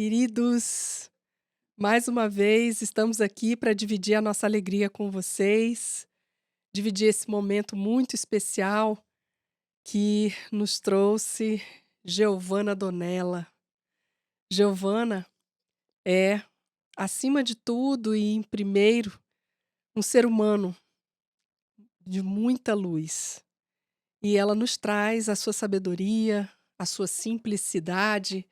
Queridos, mais uma vez estamos aqui para dividir a nossa alegria com vocês, dividir esse momento muito especial que nos trouxe Giovanna Donella. Giovanna é, acima de tudo e em primeiro, um ser humano de muita luz. E ela nos traz a sua sabedoria, a sua simplicidade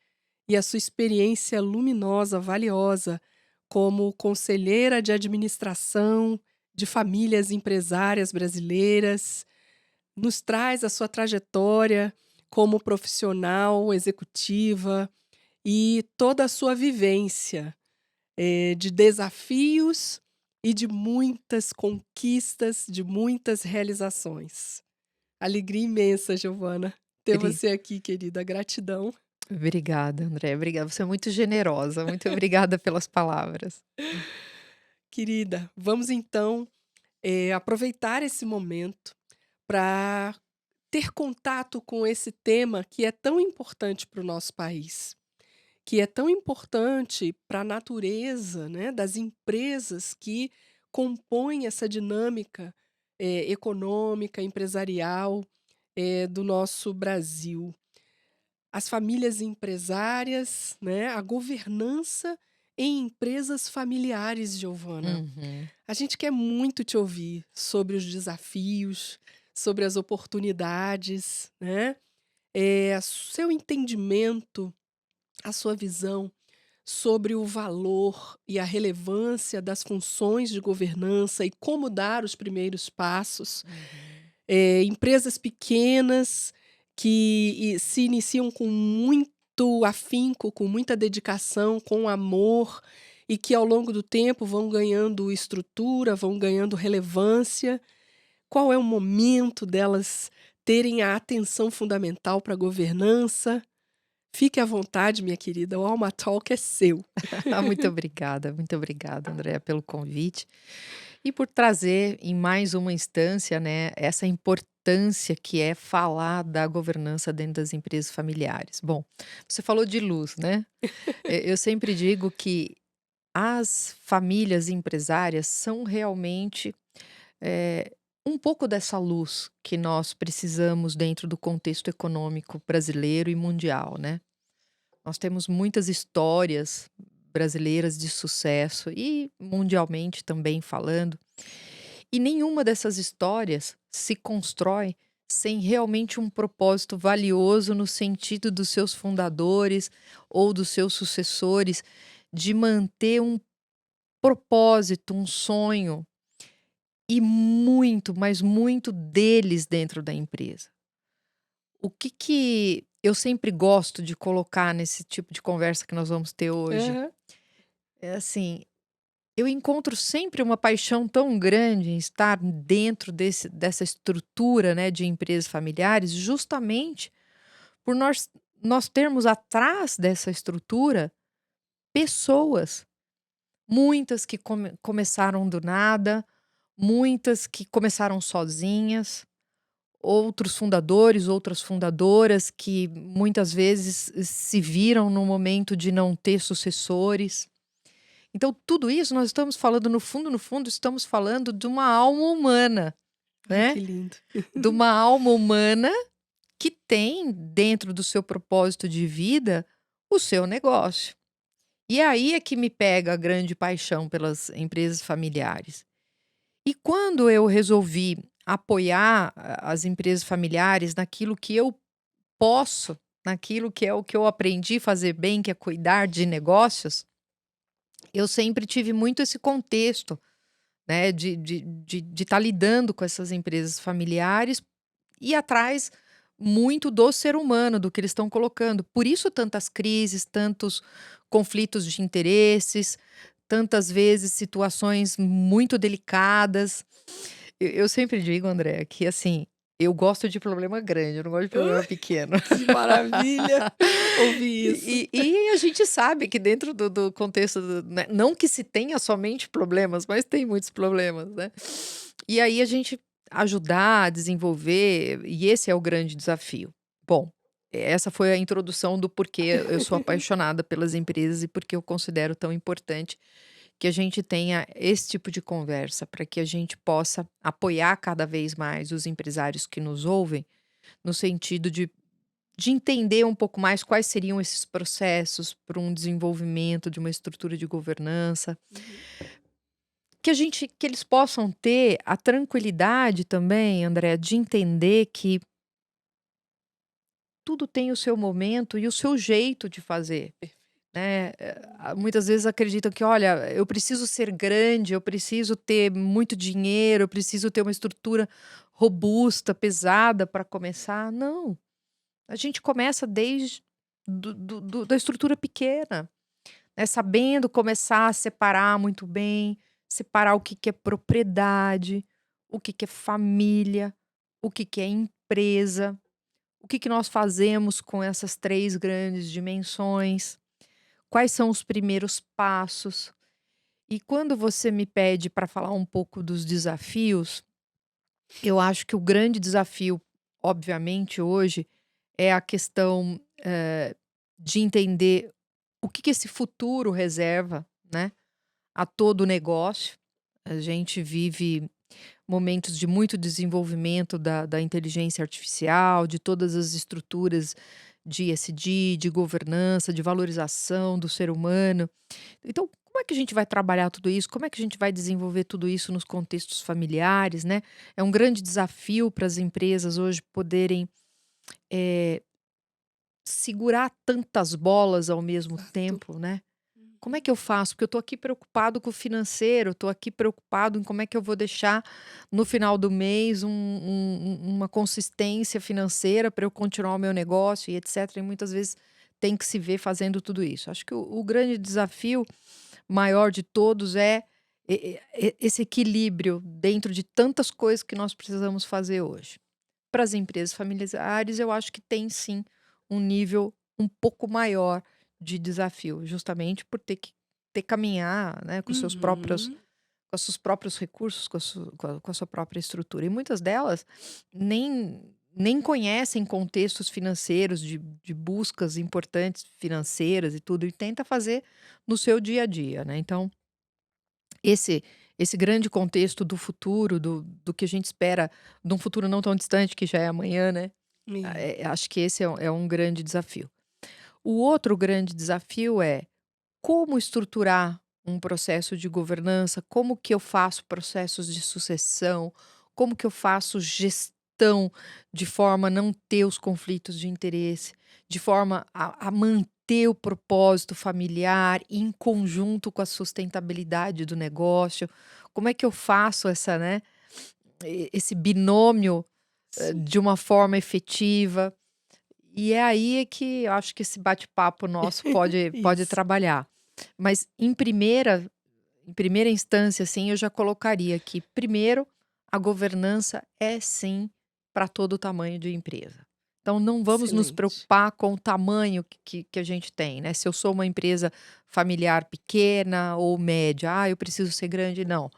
e a sua experiência luminosa, valiosa, como conselheira de administração de famílias empresárias brasileiras, nos traz a sua trajetória como profissional, executiva e toda a sua vivência de desafios e de muitas conquistas, de muitas realizações. Alegria imensa, Giovana, ter Bri você aqui, querida. Gratidão. Obrigada, André, obrigada. Você é muito generosa, muito obrigada pelas palavras. Querida, vamos então aproveitar esse momento para ter contato com esse tema que é tão importante para o nosso país, que é tão importante para a natureza, né, das empresas que compõem essa dinâmica econômica, empresarial do nosso Brasil. As famílias empresárias, né, a governança em empresas familiares, Giovana. Uhum. A gente quer muito te ouvir sobre os desafios, sobre as oportunidades, né? Seu entendimento, a sua visão sobre o valor e a relevância das funções de governança e como dar os primeiros passos. Uhum. Empresas pequenas que se iniciam com muito afinco, com muita dedicação, com amor e que ao longo do tempo vão ganhando estrutura, vão ganhando relevância. Qual é o momento delas terem a atenção fundamental para a governança? Fique à vontade, minha querida, o Alma Talk é seu. Muito obrigada, Andréa, pelo convite e por trazer em mais uma instância, né, essa importância que é falar da governança dentro das empresas familiares. Bom, você falou de luz, né? Eu sempre digo que as famílias empresárias são realmente eh, um pouco dessa luz que nós precisamos dentro do contexto econômico brasileiro e mundial, né? Nós temos muitas histórias brasileiras de sucesso e mundialmente também falando, e nenhuma dessas histórias se constrói sem realmente um propósito valioso no sentido dos seus fundadores ou dos seus sucessores de manter um propósito, um sonho e muito, mas muito deles dentro da empresa. O que eu sempre gosto de colocar nesse tipo de conversa que nós vamos ter hoje, Aham. é assim, eu encontro sempre uma paixão tão grande em estar dentro dessa estrutura, né, de empresas familiares, justamente por nós termos atrás dessa estrutura pessoas, muitas que começaram do nada, muitas que começaram sozinhas. Outros fundadores, outras fundadoras que muitas vezes se viram no momento de não ter sucessores. Então, tudo isso nós estamos falando, no fundo, estamos falando de uma alma humana, Ai, né? que lindo. De uma alma humana que tem dentro do seu propósito de vida o seu negócio. E aí é que me pega a grande paixão pelas empresas familiares. E quando eu resolvi apoiar as empresas familiares naquilo que eu posso, naquilo que é o que eu aprendi a fazer bem, que é cuidar de negócios, eu sempre tive muito esse contexto, né, de estar lidando com essas empresas familiares e atrás muito do ser humano, do que eles estão colocando. Por isso tantas crises, tantos conflitos de interesses, tantas vezes situações muito delicadas. Eu sempre digo, André, que assim, eu gosto de problema grande, eu não gosto de problema pequeno. Que maravilha ouvir isso. E a gente sabe que dentro do contexto né, não que se tenha somente problemas, mas tem muitos problemas, né. E aí a gente ajudar a desenvolver, e esse é o grande desafio. Bom, essa foi a introdução do porquê eu sou apaixonada pelas empresas e porque eu considero tão importante que a gente tenha esse tipo de conversa, para que a gente possa apoiar cada vez mais os empresários que nos ouvem, no sentido de entender um pouco mais quais seriam esses processos para um desenvolvimento de uma estrutura de governança, Uhum. que eles possam ter a tranquilidade também, André, de entender que tudo tem o seu momento e o seu jeito de fazer. Perfeito. Né, muitas vezes acreditam que: "Olha, eu preciso ser grande, eu preciso ter muito dinheiro, eu preciso ter uma estrutura robusta, pesada para começar". Não, a gente começa desde da estrutura pequena, né, sabendo começar a separar muito bem, separar o que que é propriedade, o que que é família, o que que é empresa, o que que nós fazemos com essas 3 grandes dimensões. Quais são os primeiros passos? E quando você me pede para falar um pouco dos desafios, eu acho que o grande desafio, obviamente, hoje, é a questão, de entender o que que esse futuro reserva, né, a todo negócio. A gente vive momentos de muito desenvolvimento da inteligência artificial, de todas as estruturas de ESG, de governança, de valorização do ser humano. Então, como é que a gente vai trabalhar tudo isso? Como é que a gente vai desenvolver tudo isso nos contextos familiares, né? É um grande desafio para as empresas hoje poderem eh, segurar tantas bolas ao mesmo Exato. tempo, né? Como é Uhum. que eu faço? Porque eu estou aqui preocupado com o financeiro, estou aqui preocupado em como é que eu vou deixar no final do mês uma consistência financeira para eu continuar o meu negócio e etc. E muitas vezes tem que se ver fazendo tudo isso. Acho que o grande desafio maior de todos é esse equilíbrio dentro de tantas coisas que nós precisamos fazer hoje. Para as empresas familiares, eu acho que tem sim um nível um pouco maior de desafio, justamente por ter que caminhar, né, Uhum. com os seus próprios recursos, com a sua própria estrutura. E muitas delas nem conhecem contextos financeiros de buscas importantes financeiras e tudo, e tenta fazer no seu dia a dia, né. Então, esse esse grande contexto do futuro, do que a gente espera de um futuro não tão distante, que já é amanhã, né, acho que esse é um grande desafio. O outro grande desafio é como estruturar um processo de governança, como que eu faço processos de sucessão, como que eu faço gestão de forma a não ter os conflitos de interesse, de forma a manter o propósito familiar em conjunto com a sustentabilidade do negócio. Como é que eu faço essa, né, esse binômio, Sim. de uma forma efetiva? E é aí que eu acho que esse bate-papo nosso pode Isso. trabalhar. Mas em primeira instância, assim, eu já colocaria aqui, primeiro, a governança é sim para todo tamanho de empresa. Então não vamos nos Excelente. preocupar com o tamanho que a gente tem, né? Se eu sou uma empresa familiar pequena ou média, eu preciso ser grande, não.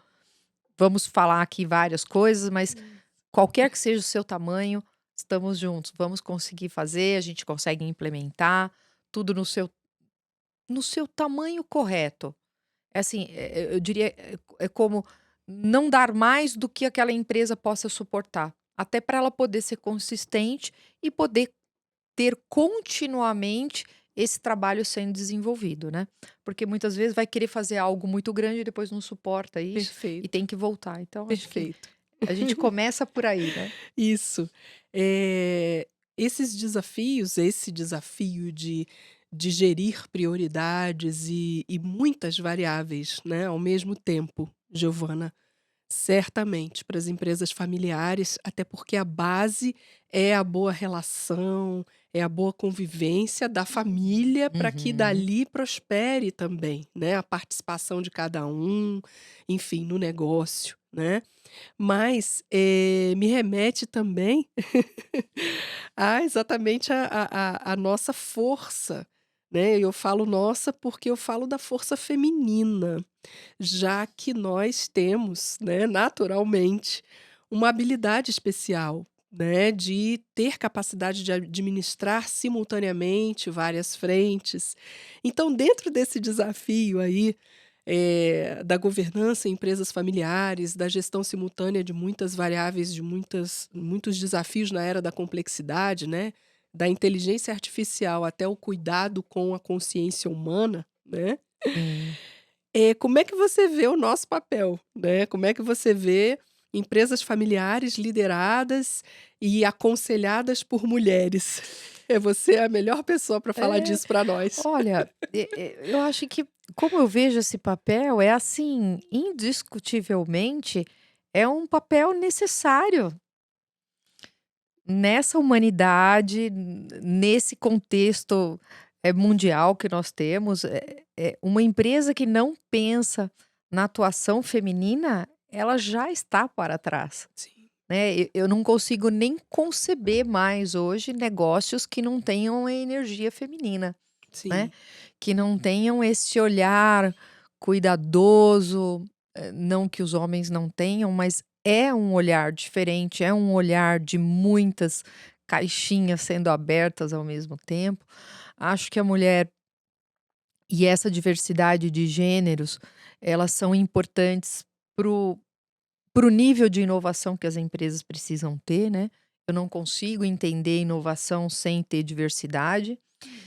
Vamos falar aqui várias coisas, mas Isso. qualquer que seja o seu tamanho, estamos juntos. Vamos conseguir fazer, a gente consegue implementar tudo no seu tamanho correto. É assim, eu diria, é como não dar mais do que aquela empresa possa suportar, até para ela poder ser consistente e poder ter continuamente esse trabalho sendo desenvolvido, né. Porque muitas vezes vai querer fazer algo muito grande e depois não suporta isso e Perfeito, tem que voltar. Então acho que perfeito. a gente começa por aí, né. Isso. Esses desafios, esse desafio de gerir prioridades e muitas variáveis, né, ao mesmo tempo, Giovana, certamente para as empresas familiares, até porque a base é a boa relação, é a boa convivência da família para que Uhum. dali prospere também, né, a participação de cada um, enfim, no negócio, né. Mas, me remete também a exatamente a nossa força, né, eu falo nossa, porque eu falo da força feminina, já que nós temos, né, naturalmente, uma habilidade especial né, de ter capacidade de administrar simultaneamente várias frentes. Então, dentro desse desafio aí, da governança em empresas familiares, da gestão simultânea de muitas variáveis, de muitos desafios na era da complexidade, né, da inteligência artificial até o cuidado com a consciência humana, né, Sim. como é que você vê o nosso papel, né? Como é que você vê empresas familiares lideradas e aconselhadas por mulheres? Você é a melhor pessoa para falar É, disso para nós. olha, eu acho que como eu vejo esse papel, é assim, indiscutivelmente, é um papel necessário nessa humanidade, nesse contexto, mundial que nós temos. Uma empresa que não pensa na atuação feminina, ela já está para trás, Sim, né. Eu não consigo nem conceber mais hoje negócios que não tenham a energia feminina. Né, sim, que não tenham esse olhar cuidadoso, não que os homens não tenham, mas é um olhar diferente, é um olhar de muitas caixinhas sendo abertas ao mesmo tempo. Acho que a mulher e essa diversidade de gêneros, elas são importantes para o nível de inovação que as empresas precisam ter, né. Eu não consigo entender inovação sem ter diversidade. uhum,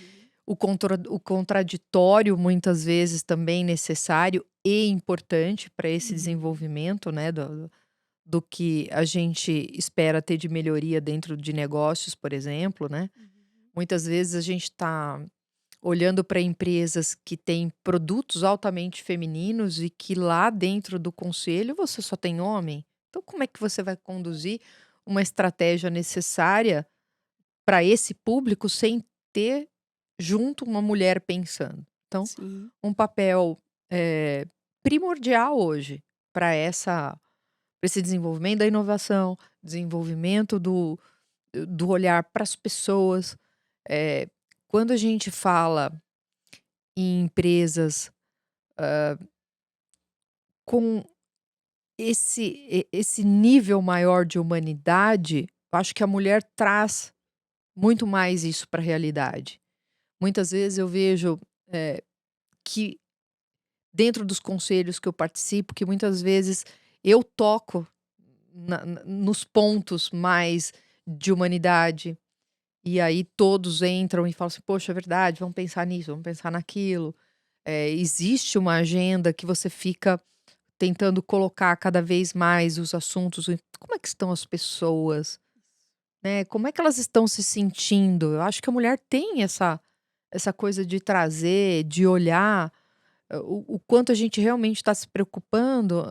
O contraditório, muitas vezes, também necessário e importante para esse uhum, desenvolvimento, né, do que a gente espera ter de melhoria dentro de negócios, por exemplo, né. uhum. Muitas vezes a gente está olhando para empresas que têm produtos altamente femininos e que lá dentro do conselho você só tem homem. Então como é que você vai conduzir uma estratégia necessária para esse público sem ter junto uma mulher pensando? Então, Sim, um papel, eh, primordial hoje para essa pra esse desenvolvimento da inovação, desenvolvimento do olhar para as pessoas. Eh, Quando a gente fala em empresas com esse nível maior de humanidade, eu acho que a mulher traz muito mais isso para a realidade. Muitas vezes eu vejo, que dentro dos conselhos que eu participo, que muitas vezes eu toco nos pontos mais de humanidade, e aí todos entram e falam assim: "Poxa, é verdade, vamos pensar nisso, vamos pensar naquilo". Existe uma agenda que você fica tentando colocar cada vez mais os assuntos, como é que estão as pessoas, né, como é que elas estão se sentindo? Eu acho que a mulher tem essa coisa de trazer, de olhar, o quanto a gente realmente está se preocupando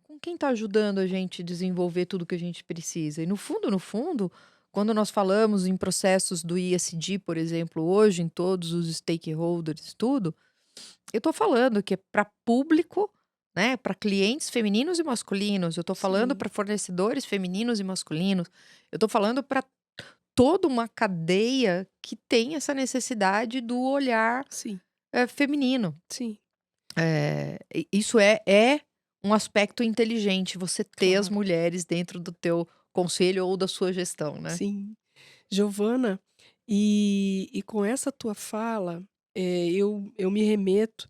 com quem está ajudando a gente desenvolver tudo que a gente precisa. E no fundo, quando nós falamos em processos do ESG, por exemplo, hoje, em todos os stakeholders, tudo, eu estou falando que é para público, né, para clientes femininos e masculinos, eu estou falando sim, para fornecedores femininos e masculinos, eu estou falando para toda uma cadeia que tem essa necessidade do olhar, sim, feminino. sim, Isso é um aspecto inteligente, você ter as claro, mulheres dentro do teu conselho ou da sua gestão, né. sim. Giovana, e com essa tua fala, eu me remeto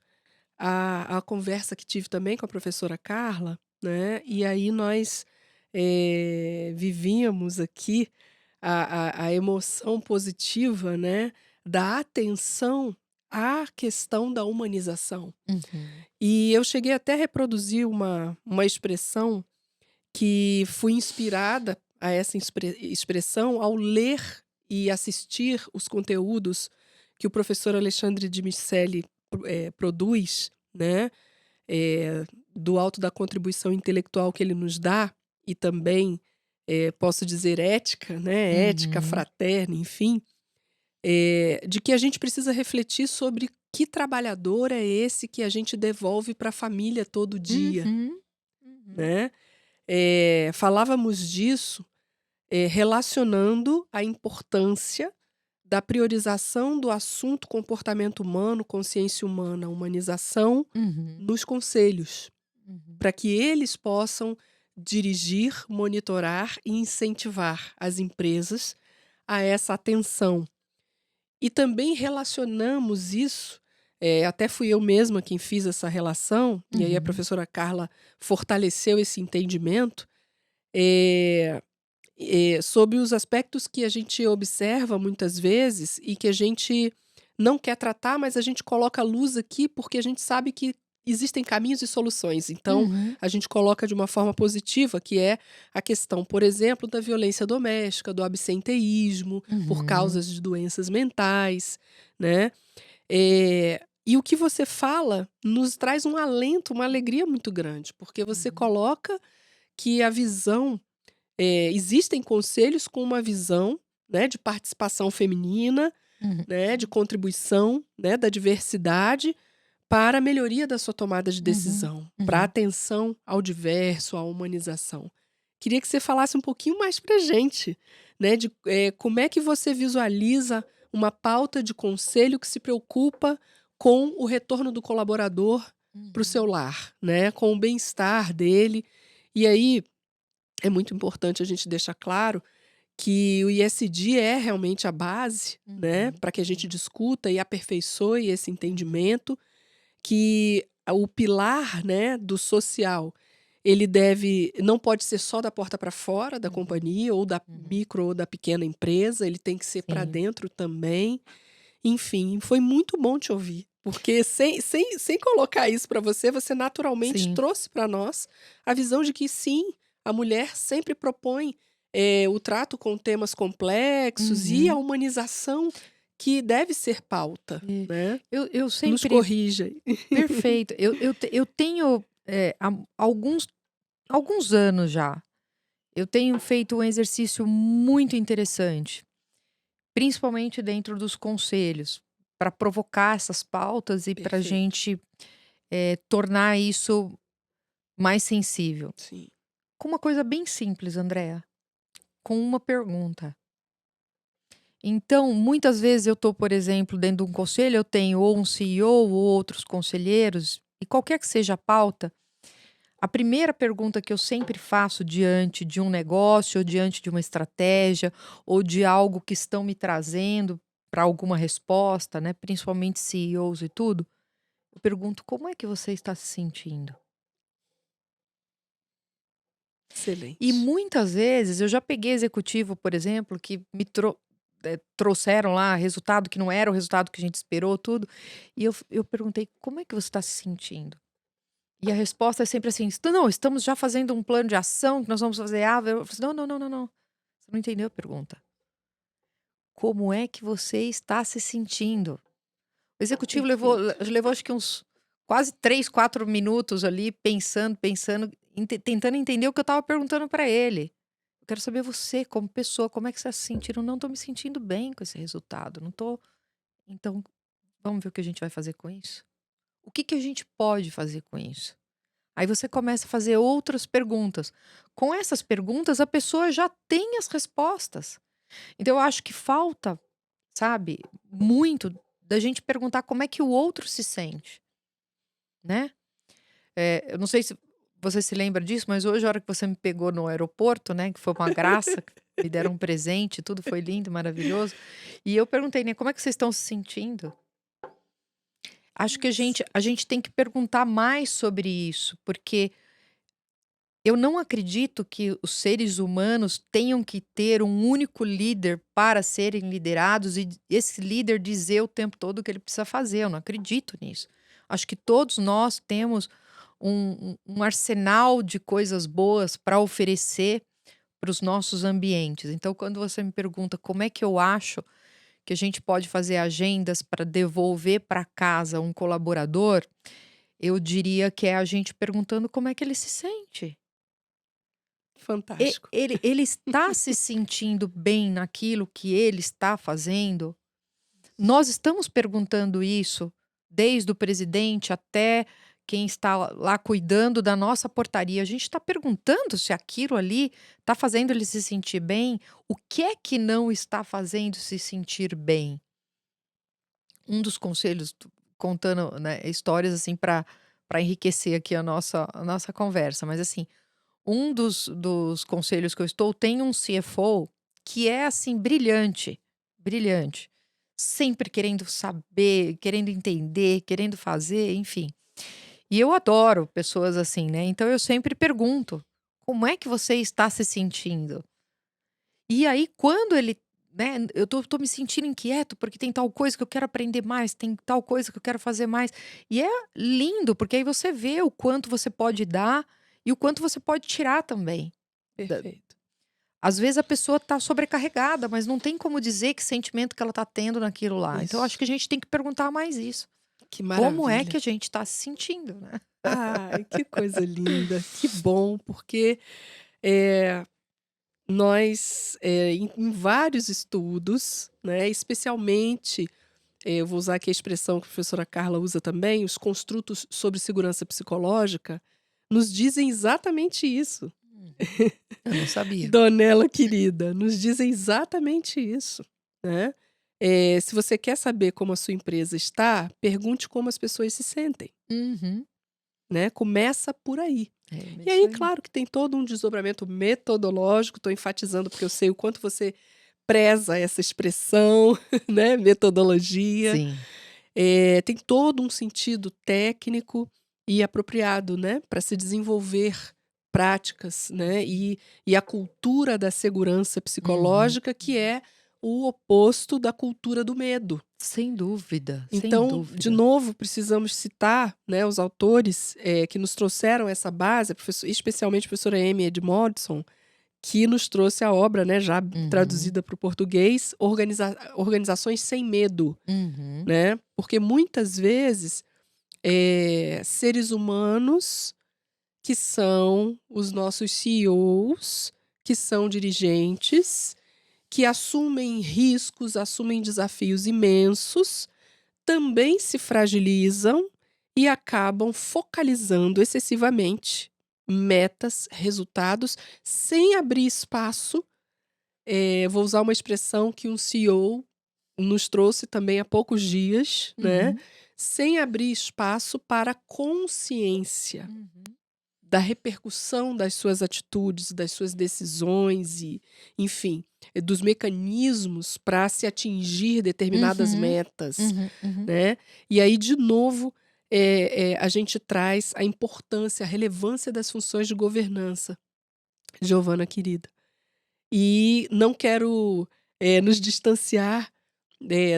à conversa que tive também com a professora Carla, né, e aí nós, vivíamos aqui a emoção positiva, né, da atenção à questão da humanização. Uhum. E eu cheguei até a reproduzir uma expressão que fui inspirada a essa expressão ao ler e assistir os conteúdos que o professor Alexandre de Miceli produz, né, do alto da contribuição intelectual que ele nos dá e também, posso dizer ética, né, ética Uhum. fraterna, enfim, de que a gente precisa refletir sobre que trabalhador é esse que a gente devolve para a família todo dia, Uhum. Uhum. né. Falávamos disso, relacionando a importância da priorização do assunto comportamento humano, consciência humana, humanização Uhum. nos conselhos, Uhum. para que eles possam dirigir, monitorar e incentivar as empresas a essa atenção. E também relacionamos isso, até fui eu mesma quem fiz essa relação, e aí a Uhum. professora Carla fortaleceu esse entendimento, eh sobre os aspectos que a gente observa muitas vezes e que a gente não quer tratar, mas a gente coloca a luz aqui, porque a gente sabe que existem caminhos e soluções. Então, Uhum. a gente coloca de uma forma positiva, que é a questão, por exemplo, da violência doméstica, do absenteísmo, por Uhum. causas de doenças mentais, né. E o que você fala nos traz um alento, uma alegria muito grande, porque você Uhum. coloca que a visão existem conselhos com uma visão, né, de participação feminina, Uhum. né, de contribuição, né, da diversidade para a melhoria da sua tomada de Uhum. decisão, para Uhum. atenção ao diverso, à humanização. Queria que você falasse um pouquinho mais pra gente, né, de, como é que você visualiza uma pauta de conselho que se preocupa com o retorno do colaborador para o seu Uhum. lar, né, com o bem-estar dele. E aí, é muito importante a gente deixar claro que o ISD é realmente a base, né, Uhum. para que a gente Sim. discuta e aperfeiçoe esse Uhum. entendimento, que o pilar, né, do social, ele não pode ser só da porta para fora da Uhum. companhia ou da Uhum. micro ou da pequena empresa, ele tem que ser para Sim. dentro também. Enfim, foi muito bom te ouvir, porque sem colocar isso para você, você naturalmente Sim. trouxe para nós a visão de que sim, a mulher sempre propõe, o trato com temas complexos e a Uhum. humanização que deve ser pauta, É. né. Eu Nos sempre corrija aí. perfeito. Eu tenho, há alguns anos já, eu tenho feito um exercício muito interessante, principalmente dentro dos conselhos, para provocar essas pautas e pra Perfeito, gente, tornar isso mais sensível. sim. Com uma coisa bem simples, Andréa, com uma pergunta. Então, muitas vezes eu estou, por exemplo, dentro de um conselho, eu tenho ou um CEO ou outros conselheiros, e qualquer que seja a pauta, a primeira pergunta que eu sempre faço diante de um negócio, ou diante de uma estratégia, ou de algo que estão me trazendo para alguma resposta, né, principalmente CEOs e tudo, eu pergunto: "Como é que você está se sentindo?". E Excelente. muitas vezes eu já peguei executivo, por exemplo, que trouxeram lá resultado que não era o resultado que a gente esperou, tudo, e eu perguntei: "Como é que você está se sentindo?". E a resposta é sempre assim: Não, estamos já fazendo um plano de ação que nós vamos fazer A". Eu falei assim: "Não, não, não, não, não, você não entendeu a pergunta. Como é que você está se sentindo?". O executivo Perfeito. levou acho que uns quase 3, 4 minutos ali pensando, pensando, tentando entender o que eu estava perguntando para ele. Eu quero saber você, como pessoa, como é que você está se sentindo? Não estou me sentindo bem com esse resultado, não estou. Então, vamos ver o que a gente vai fazer com isso? O que que a gente pode fazer com isso? Aí você começa a fazer outras perguntas. Com essas perguntas, a pessoa já tem as respostas. Então, eu acho que falta, sabe, muito da gente perguntar como é que o outro se sente, né? Eu não sei se você se lembra disso, mas hoje, a hora que você me pegou no aeroporto, né, que foi uma graça, que me deram um presente, tudo foi lindo, maravilhoso. E eu perguntei, né, como é que vocês estão se sentindo? Acho que a gente tem que perguntar mais sobre isso, porque eu não acredito que os seres humanos tenham que ter um único líder para serem liderados e esse líder dizer o tempo todo o que ele precisa fazer. Eu não acredito nisso. Acho que todos nós temos um arsenal de coisas boas para oferecer para os nossos ambientes. Então, quando você me pergunta como é que eu acho que a gente pode fazer agendas para devolver para casa um colaborador, eu diria que é a gente perguntando como é que ele se sente. Fantástico. Ele está se sentindo bem naquilo que ele está fazendo? Nós estamos perguntando isso desde o presidente até quem está lá cuidando da nossa portaria. A gente está perguntando se aquilo ali está fazendo ele se sentir bem? O que é que não está fazendo se sentir bem? Um dos conselhos, contando, né, histórias assim para enriquecer aqui a nossa conversa, mas assim, Um dos conselhos que eu estou tem um CFO que é, assim, brilhante, brilhante. Sempre querendo saber, querendo entender, querendo fazer, enfim. E eu adoro pessoas assim, né, então eu sempre pergunto: "Como é que você está se sentindo?". E aí quando ele, né, eu tô me sentindo inquieto, porque tem tal coisa que eu quero aprender mais, tem tal coisa que eu quero fazer mais. E é lindo, porque aí você vê o quanto você pode dar e o quanto você pode tirar também. Da Perfeito. Às vezes a pessoa tá sobrecarregada, mas não tem como dizer que sentimento que ela tá tendo naquilo lá. Então eu acho Isso. que a gente tem que perguntar mais isso. Que Como é que maravilha. a gente tá se sentindo, né? Ai, que coisa linda, que bom, porque, eh, nós, em vários estudos, né, especialmente, eu vou usar aqui a expressão que a professora Carla usa também, os construtos sobre segurança psicológica, nos dizem exatamente isso. Uhum. Eu não sabia. Donela querida, nos dizem exatamente isso, né. Se você quer saber como a sua empresa está, pergunte como as pessoas se sentem, Uhum. né, começa por aí. É E isso aí, aí. claro que tem todo um desdobramento metodológico, estou enfatizando porque eu sei o quanto você preza essa expressão, né, metodologia. Sim. Tem todo um sentido técnico e apropriado, né, para se desenvolver práticas, né, e a cultura da segurança Uhum. psicológica, que é o oposto da cultura do medo. Sem dúvida, sem Então, de dúvida. novo, precisamos citar, né, os autores, que nos trouxeram essa base, a especialmente a professora Amy Edmondson, que nos trouxe a obra, né, já Uhum. traduzida para o português, Organizações Sem Medo, Uhum. né, porque muitas vezes, seres humanos que são os nossos CEOs, que são dirigentes, que assumem riscos, assumem desafios imensos, também se fragilizam e acabam focalizando excessivamente metas, resultados, sem abrir espaço. Vou usar uma expressão que um CEO nos trouxe também há poucos dias, né, Uhum. sem abrir espaço para consciência Uhum. da repercussão das suas atitudes, das suas decisões e, enfim, dos mecanismos para se atingir determinadas Uhum. metas, Uhum. Uhum. né. E aí, de novo, a gente traz a importância, a relevância das funções de governança, Giovana querida. E não quero, nos distanciar,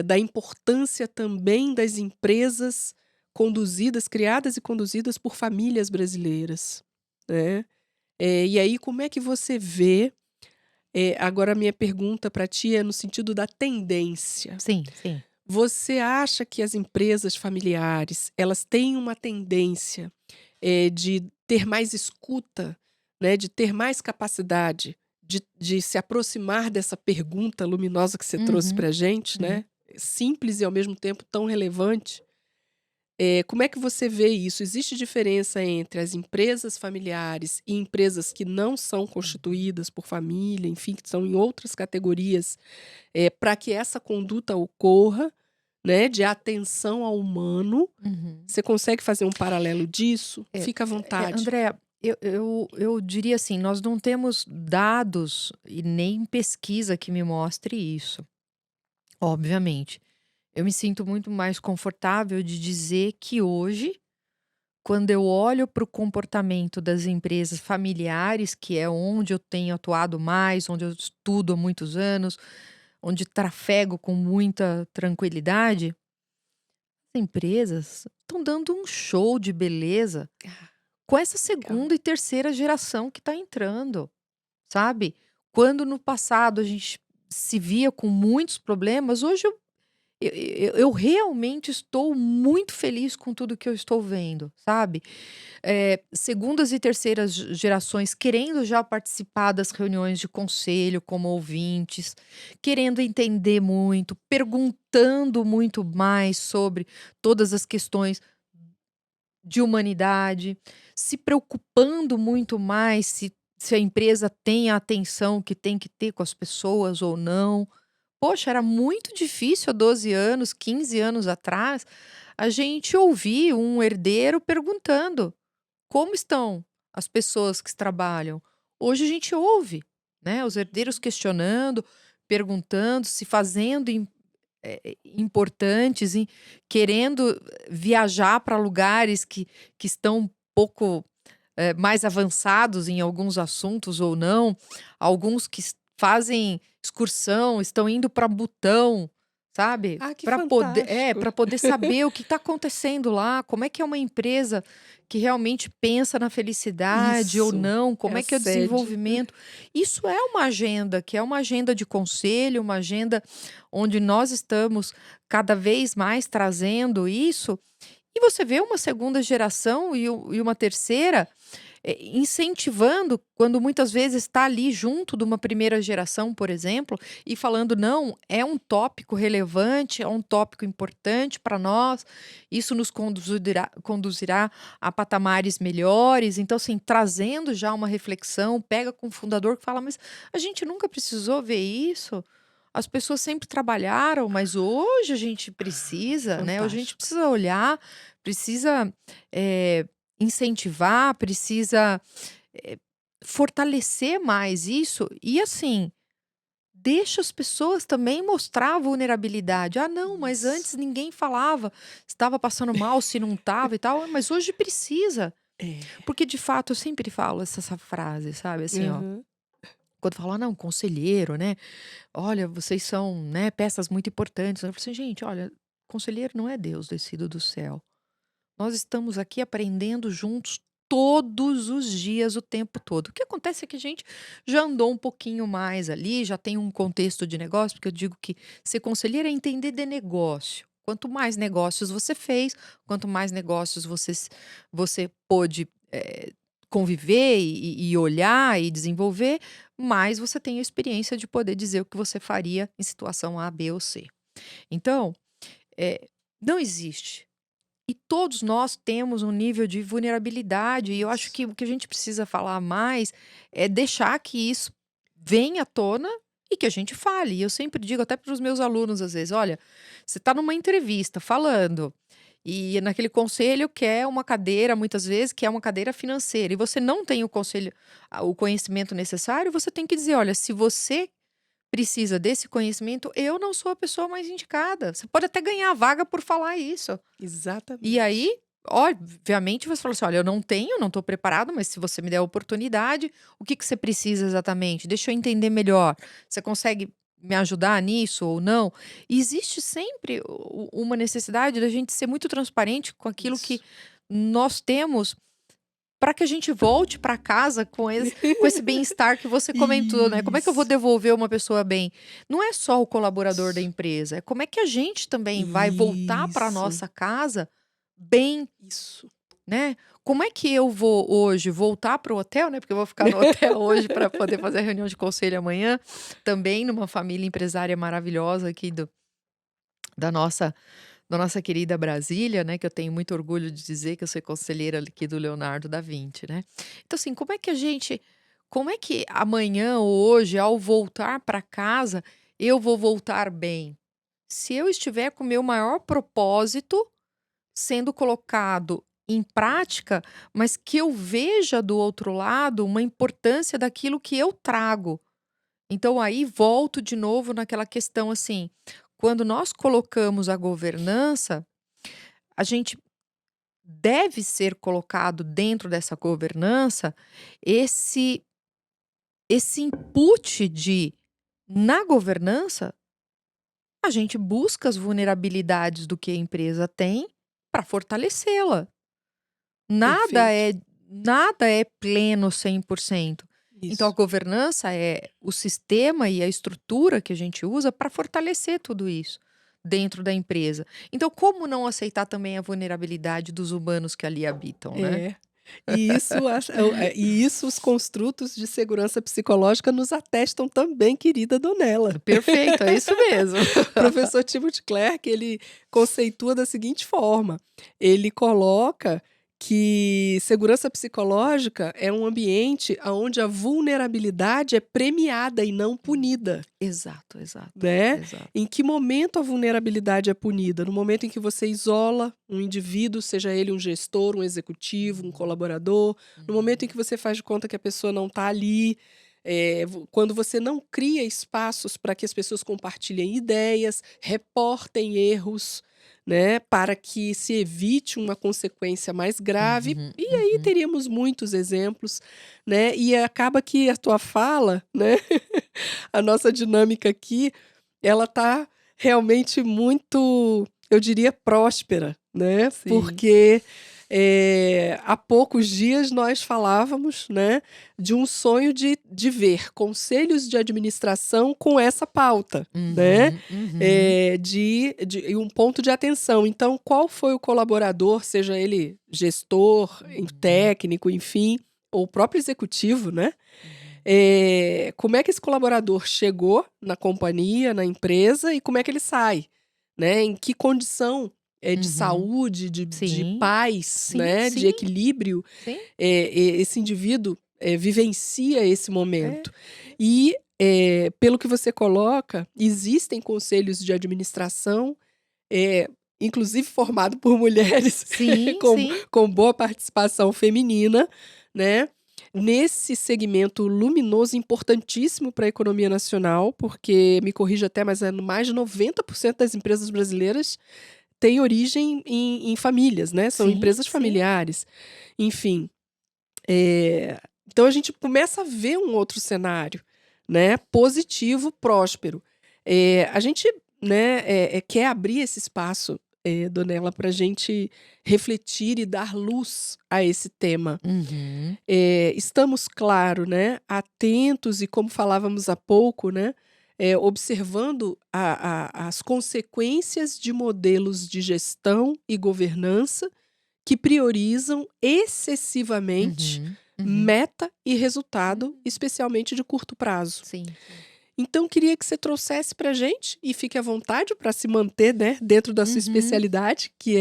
da importância também das empresas conduzidas, criadas e conduzidas por famílias brasileiras, né. E aí como é que você vê, agora a minha pergunta para ti é no sentido da tendência. Sim, sim. Você acha que as empresas familiares, elas têm uma tendência, de ter mais escuta, né, de ter mais capacidade de se aproximar dessa pergunta luminosa que você trouxe Uhum. pra gente, Uhum. né, simples e ao mesmo tempo tão relevante. Como é que você vê isso? Existe diferença entre as empresas familiares e empresas que não são Uhum. constituídas por família, enfim, que são em outras categorias, para que essa conduta ocorra, né, de atenção ao humano? Uhum. Você consegue fazer um paralelo disso? É, Fica à vontade. Andréa, eu diria assim, nós não temos dados e nem pesquisa que me mostre isso, obviamente. Eu me sinto muito mais confortável de dizer que hoje, quando eu olho para o comportamento das empresas familiares, que é onde eu tenho atuado mais, onde eu estudo há muitos anos, onde trafego com muita tranquilidade, as empresas estão dando um show de beleza Ah, com essa legal. segunda e terceira geração que está entrando, sabe. Quando no passado a gente se via com muitos problemas, hoje eu realmente estou muito feliz com tudo que eu estou vendo, sabe. Segundas e terceiras gerações querendo já participar das reuniões de conselho como ouvintes, querendo entender muito, perguntando muito mais sobre todas as questões de humanidade, se preocupando muito mais se a empresa tem a atenção que tem que ter com as pessoas ou não. Poxa, era muito difícil há 12 anos, 15 anos atrás, a gente ouvir um herdeiro perguntando: "Como estão as pessoas que trabalham. Hoje a gente ouve, né, os herdeiros questionando, perguntando, se fazendo importantes, querendo viajar para lugares que estão um pouco mais avançados em alguns assuntos ou não. Alguns que fazem excursão, estão indo para Butão, sabe? Ah, que Para fantástico. poder saber o que está acontecendo lá, como é que é uma empresa que realmente pensa na felicidade ou Isso, não, é como a é que é o sede. desenvolvimento. Isso é uma agenda, que é uma agenda de conselho, uma agenda onde nós estamos cada vez mais trazendo isso. E você vê uma segunda geração e uma terceira incentivando, quando muitas vezes está ali junto de uma primeira geração, por exemplo, e falando: não, é um tópico relevante, é um tópico importante para nós, isso nos conduzirá a patamares melhores. Então, assim, trazendo já uma reflexão, pega com o fundador que fala: mas a gente nunca precisou ver isso. As pessoas sempre trabalharam, mas hoje a gente precisa, né? Hoje a gente Fantástico. precisa olhar, precisa eh, incentivar, precisa eh, fortalecer mais isso. E assim, deixa as pessoas também mostrar a vulnerabilidade. Ah, não, mas antes Isso. ninguém falava, estava passando mal, se não estava e tal, mas hoje precisa. É. Porque de fato eu sempre falo essa frase, sabe? Assim, ó. Aham. Quando falam, ah, não, conselheiro, né? Olha, vocês são, né, peças muito importantes. Eu falo assim, gente, olha, conselheiro não é Deus descido do céu. Nós estamos aqui aprendendo juntos todos os dias, o tempo todo. O que acontece é que a gente já andou um pouquinho mais ali, já tem um contexto de negócio, porque eu digo que ser conselheiro é entender de negócio. Quanto mais negócios você fez, quanto mais negócios você pôde conviver e olhar e desenvolver, mais você tem a experiência de poder dizer o que você faria em situação A, B ou C. Então, eh, não existe. E todos nós temos um nível de vulnerabilidade, e eu acho Isso. que o que a gente precisa falar mais é deixar que isso venha à tona e que a gente fale. E eu sempre digo até para os meus alunos, às vezes: olha, você está numa entrevista falando, e naquele conselho quer uma cadeira, muitas vezes, que é uma cadeira financeira, e você não tem o conhecimento necessário, você tem que dizer: olha, se você precisa desse conhecimento, eu não sou a pessoa mais indicada. Você pode até ganhar a vaga por falar isso. E Exatamente. aí, obviamente, você fala assim: olha, eu não tenho, não estou preparado, mas se você me der a oportunidade, o que que você precisa exatamente? Deixa eu entender melhor. Você consegue me ajudar nisso ou não? E existe sempre uma necessidade da gente ser muito transparente com aquilo que Isso. nós temos para que a gente volte para casa com esse bem-estar que você comentou, né? Como é que eu vou Isso. devolver uma pessoa bem? Não é só o colaborador da Isso. empresa, é como é que a gente também vai voltar para Isso. nossa casa bem, Isso. né? Como é que eu vou hoje voltar para o hotel, né? Porque eu vou ficar no hotel hoje para poder fazer a reunião de conselho amanhã, também numa família empresária maravilhosa aqui da nossa da nossa querida Brasília, né, que eu tenho muito orgulho de dizer que eu sou conselheira aqui do Leonardo da Vinci, né. Então assim, como é que amanhã ou hoje, ao voltar para casa, eu vou voltar bem? Se eu estiver com o meu maior propósito sendo colocado em prática, mas que eu veja do outro lado uma importância daquilo que eu trago. Então aí volto de novo naquela questão assim, quando nós colocamos a governança, a gente deve ser colocado dentro dessa governança esse input de, na governança, a gente busca as vulnerabilidades do que a empresa tem para fortalecê-la. Nada Perfeito. é nada é pleno 100%. Então a Isso. governança é o sistema e a estrutura que a gente usa para fortalecer tudo isso dentro da empresa. Então como não aceitar também a vulnerabilidade dos humanos que ali habitam, né? É. E isso os construtos de segurança psicológica nos atestam também, querida Donella. Perfeito, é isso mesmo. Professor Timothy Clark, ele conceitua da seguinte forma: ele coloca que segurança psicológica é um ambiente onde a vulnerabilidade é premiada e não punida, Exato, exato, né. exato. Em que momento a vulnerabilidade é punida? No momento em que você isola um indivíduo, seja ele um gestor, um executivo, um Uhum, colaborador, no momento em uhum, que você faz de conta que a pessoa não está ali, quando você não cria espaços para que as pessoas compartilhem ideias, reportem erros, né, para que se evite uma consequência mais grave. uhum, E aí uhum. teríamos muitos exemplos, né, e acaba que a tua fala, né, a nossa dinâmica aqui, ela tá realmente muito, eu diria, próspera, né, Sim. porque, há poucos dias nós falávamos, né, de um sonho de ver conselhos de administração com essa pauta, né, Uhum, uhum, e um ponto de atenção. Então, qual foi o colaborador, seja ele gestor, uhum, técnico, enfim, ou o próprio executivo, né, uhum, como é que esse colaborador chegou na companhia, na empresa e como é que ele sai, né? Em que condição, de uhum. saúde, de Sim, paz, sim, né, de sim, equilíbrio, sim. esse indivíduo, vivencia esse É. momento. E, pelo que você coloca, existem conselhos de administração, eh, inclusive formado por mulheres Sim, com sim. com boa participação feminina, né, nesse segmento luminoso, importantíssimo para a economia nacional, porque, me corrija até, mas mais de 90% das empresas brasileiras têm origem em famílias, né, são Sim, empresas sim. familiares. Enfim, então a gente começa a ver um outro cenário, né, positivo, próspero. A gente, né, quer abrir esse espaço, Donella, para a gente refletir e dar luz a esse tema. Uhum, Estamos, claro, né, atentos e, como falávamos há pouco, né, observando as consequências de modelos de gestão e governança que priorizam excessivamente uhum, uhum. meta e resultado, Hum. especialmente de curto prazo. Sim, sim. Então, queria que você trouxesse para a gente, e fique à vontade para se manter, né, dentro da sua Uhum, especialidade, que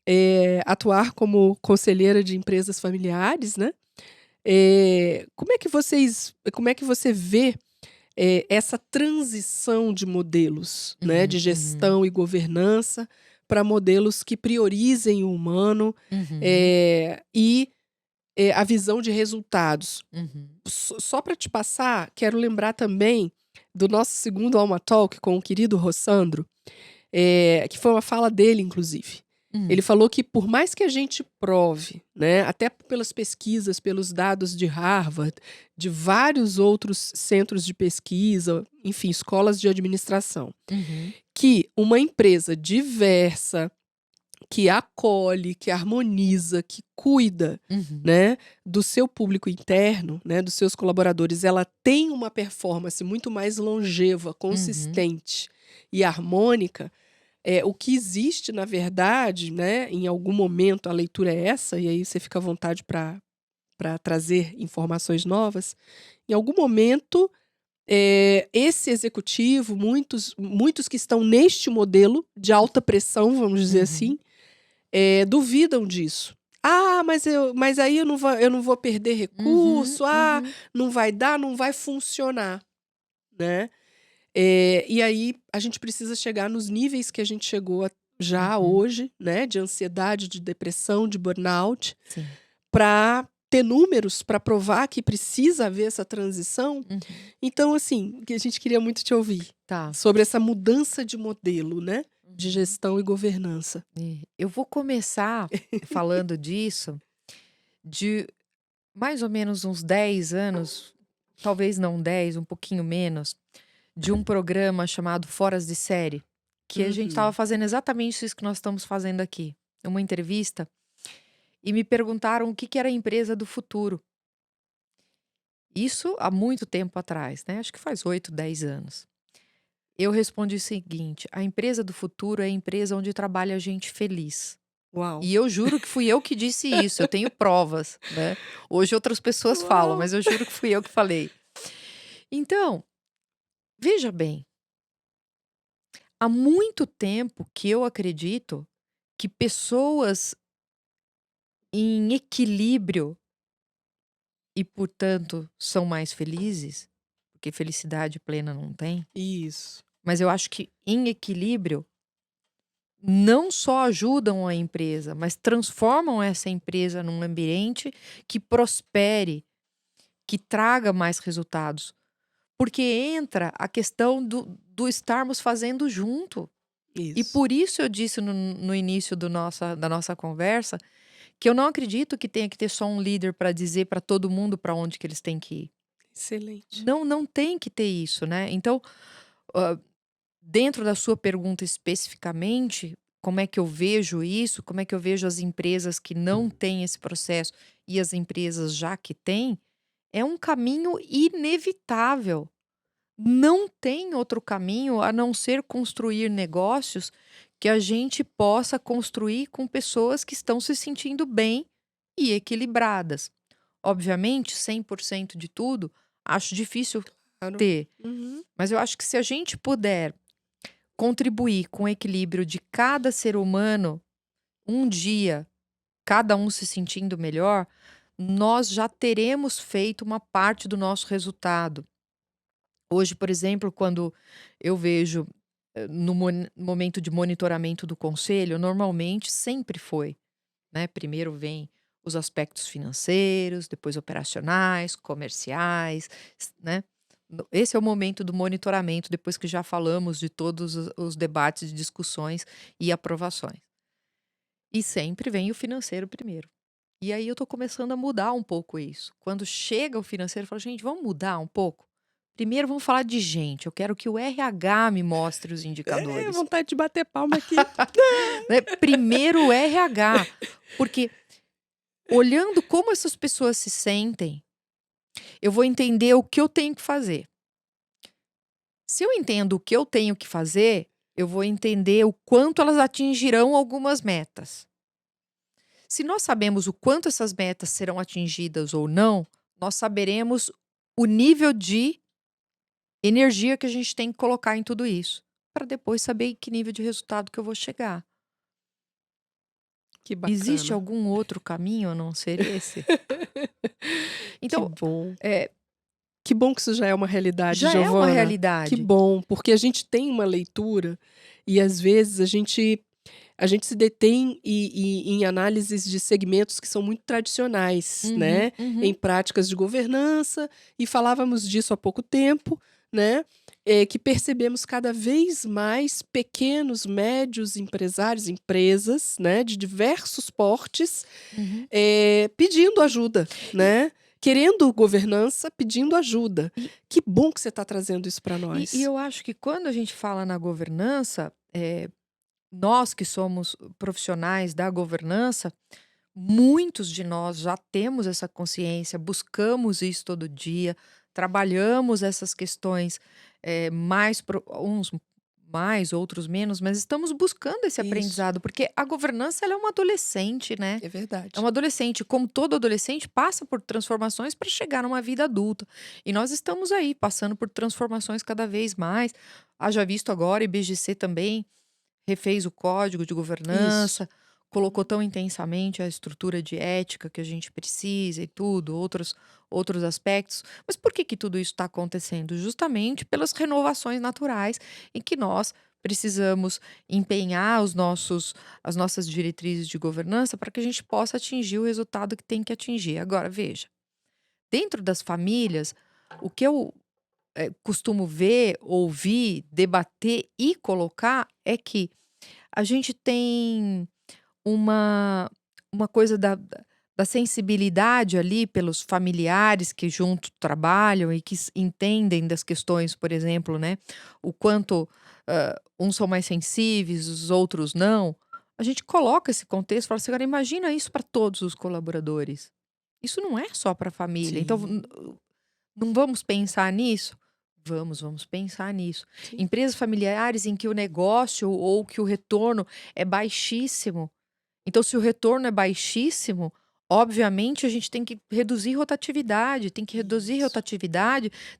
é, atuar como conselheira de empresas familiares, né? Como é que você vê, essa transição de modelos, né, uhum, de uhum, gestão e governança para modelos que priorizem o humano, uhum, e, a visão de resultados. uhum. Só para te passar, quero lembrar também do nosso segundo Alma Talk com o querido Rossandro, que foi uma fala dele, inclusive. Ele Hum. falou que, por mais que a gente prove, né, até pelas pesquisas, pelos dados de Harvard, de vários outros centros de pesquisa, enfim, escolas de administração, Uhum, que uma empresa diversa, que acolhe, que harmoniza, que cuida, uhum, né, do seu público interno, né, dos seus colaboradores, ela tem uma performance muito mais longeva, uhum, consistente e harmônica. O que existe, na verdade, né, em algum momento a leitura é essa, e aí você fica à vontade para trazer informações novas. Em algum momento, esse executivo, muitos que estão neste modelo de alta pressão, vamos dizer uhum, assim, duvidam disso. "Ah, mas aí eu não vou perder uhum, recurso. Ah, uhum, não vai dar, não vai funcionar", né. E aí a gente precisa chegar nos níveis que a gente chegou já uhum. hoje, né, de ansiedade, de depressão, de burnout, Sim. para ter números para provar que precisa haver essa transição. Uhum. Então, assim, o que a gente queria muito te ouvir Tá. sobre essa mudança de modelo, né, de Uhum. gestão e governança. Eu vou começar falando disso de mais ou menos uns 10 anos, talvez não 10, um pouquinho menos, de um programa chamado Foras de Série, que a gente estava Uhum. fazendo exatamente isso que nós estamos fazendo aqui, uma entrevista, e me perguntaram o que que era a empresa do futuro. Isso há muito tempo atrás, né, acho que faz 8, 10 anos. Eu respondi o seguinte: "A empresa do futuro é a empresa onde trabalha gente feliz". Uau. E eu juro que fui eu que disse isso, eu tenho provas, né. Hoje outras pessoas falam, Uau! mas eu juro que fui eu que falei. Então, veja bem, há muito tempo que eu acredito que pessoas em equilíbrio e, portanto, são mais felizes, porque felicidade plena não tem, Isso. mas eu acho que em equilíbrio não só ajudam a empresa, mas transformam essa empresa num ambiente que prospere, que traga mais resultados. Porque entra a questão do estarmos fazendo junto. E Isso. por isso eu disse no início da nossa conversa que eu não acredito que tenha que ter só um líder para dizer para todo mundo para onde que eles têm que ir. Excelente. Não, não tem que ter isso, né? Então, ah, dentro da sua pergunta especificamente, como é que eu vejo isso? Como é que eu vejo as empresas que não têm esse processo e as empresas já que têm? É um caminho inevitável. Não tem outro caminho a não ser construir negócios que a gente possa construir com pessoas que estão se sentindo bem e equilibradas. Obviamente, 100% de tudo, acho difícil Claro. ter, Uhum. mas eu acho que se a gente puder contribuir com o equilíbrio de cada ser humano, um dia, cada um se sentindo melhor, nós já teremos feito uma parte do nosso resultado. Hoje, por exemplo, quando eu vejo no momento de monitoramento do conselho, normalmente sempre foi, né? Primeiro vem os aspectos financeiros, depois operacionais, comerciais, né? Esse é o momento do monitoramento, depois que já falamos de todos os debates, discussões e aprovações. E sempre vem o financeiro primeiro. E aí eu tô começando a mudar um pouco isso. Quando chega o financeiro, eu falo, gente, vamos mudar um pouco? Primeiro vamos falar de gente. Eu quero que o RH me mostre os É, indicadores. vontade de bater palma aqui. Né? Primeiro o RH. Porque olhando como essas pessoas se sentem, eu vou entender o que eu tenho que fazer. Se eu entendo o que eu tenho que fazer, eu vou entender o quanto elas atingirão algumas metas. Se nós sabemos o quanto essas metas serão atingidas ou não, nós saberemos o nível de energia que a gente tem que colocar em tudo isso, para depois saber em que nível de resultado que eu vou chegar. Que Existe bacana. algum outro caminho a não ser esse? Que Então, bom. eh, Que bom que isso já é uma realidade, já é uma Giovana. Que realidade. bom, porque a gente tem uma leitura e às vezes a gente se detém em análises de segmentos que são muito tradicionais, Uhum, né, em uhum. práticas de governança, e falávamos disso há pouco tempo, né, que percebemos cada vez mais pequenos, médios empresários, empresas, né, de diversos portes, Uhum. pedindo ajuda, E, né, querendo governança, pedindo ajuda. e, Que bom que você está trazendo isso para e nós. eu acho que quando a gente fala na governança, nós que somos profissionais da governança, muitos de nós já temos essa consciência, buscamos isso todo dia, trabalhamos essas questões, uns mais, outros menos, mas estamos buscando esse Isso, aprendizado, porque a governança ela é uma adolescente, né? é É verdade. uma adolescente, como todo adolescente, passa por transformações para chegar numa vida adulta. E nós estamos aí, passando por transformações cada vez mais. Haja visto agora, IBGC também refez o código de Isso. governança, colocou Uhum. tão intensamente a estrutura de ética que a gente precisa e tudo, outros aspectos. Mas por que que tudo isso está acontecendo? Justamente pelas renovações naturais em que nós precisamos empenhar as nossas diretrizes de governança para que a gente possa atingir o resultado que tem que atingir. Agora, veja, dentro das famílias, o que eu costumo ver, ouvir, debater e colocar é que a gente tem uma uma coisa da sensibilidade ali pelos familiares que junto trabalham e que entendem das questões, por exemplo, né, o quanto, uns são mais sensíveis, os outros não. A gente coloca esse contexto e fala assim: "Agora imagina isso para todos os colaboradores. Isso não é só para a família, então Sim, não vamos pensar nisso?" Vamos pensar nisso. sim. Empresas familiares em que o negócio ou que o retorno é baixíssimo. Então, se o retorno é baixíssimo, Obviamente, a gente tem que reduzir rotatividade, Isso.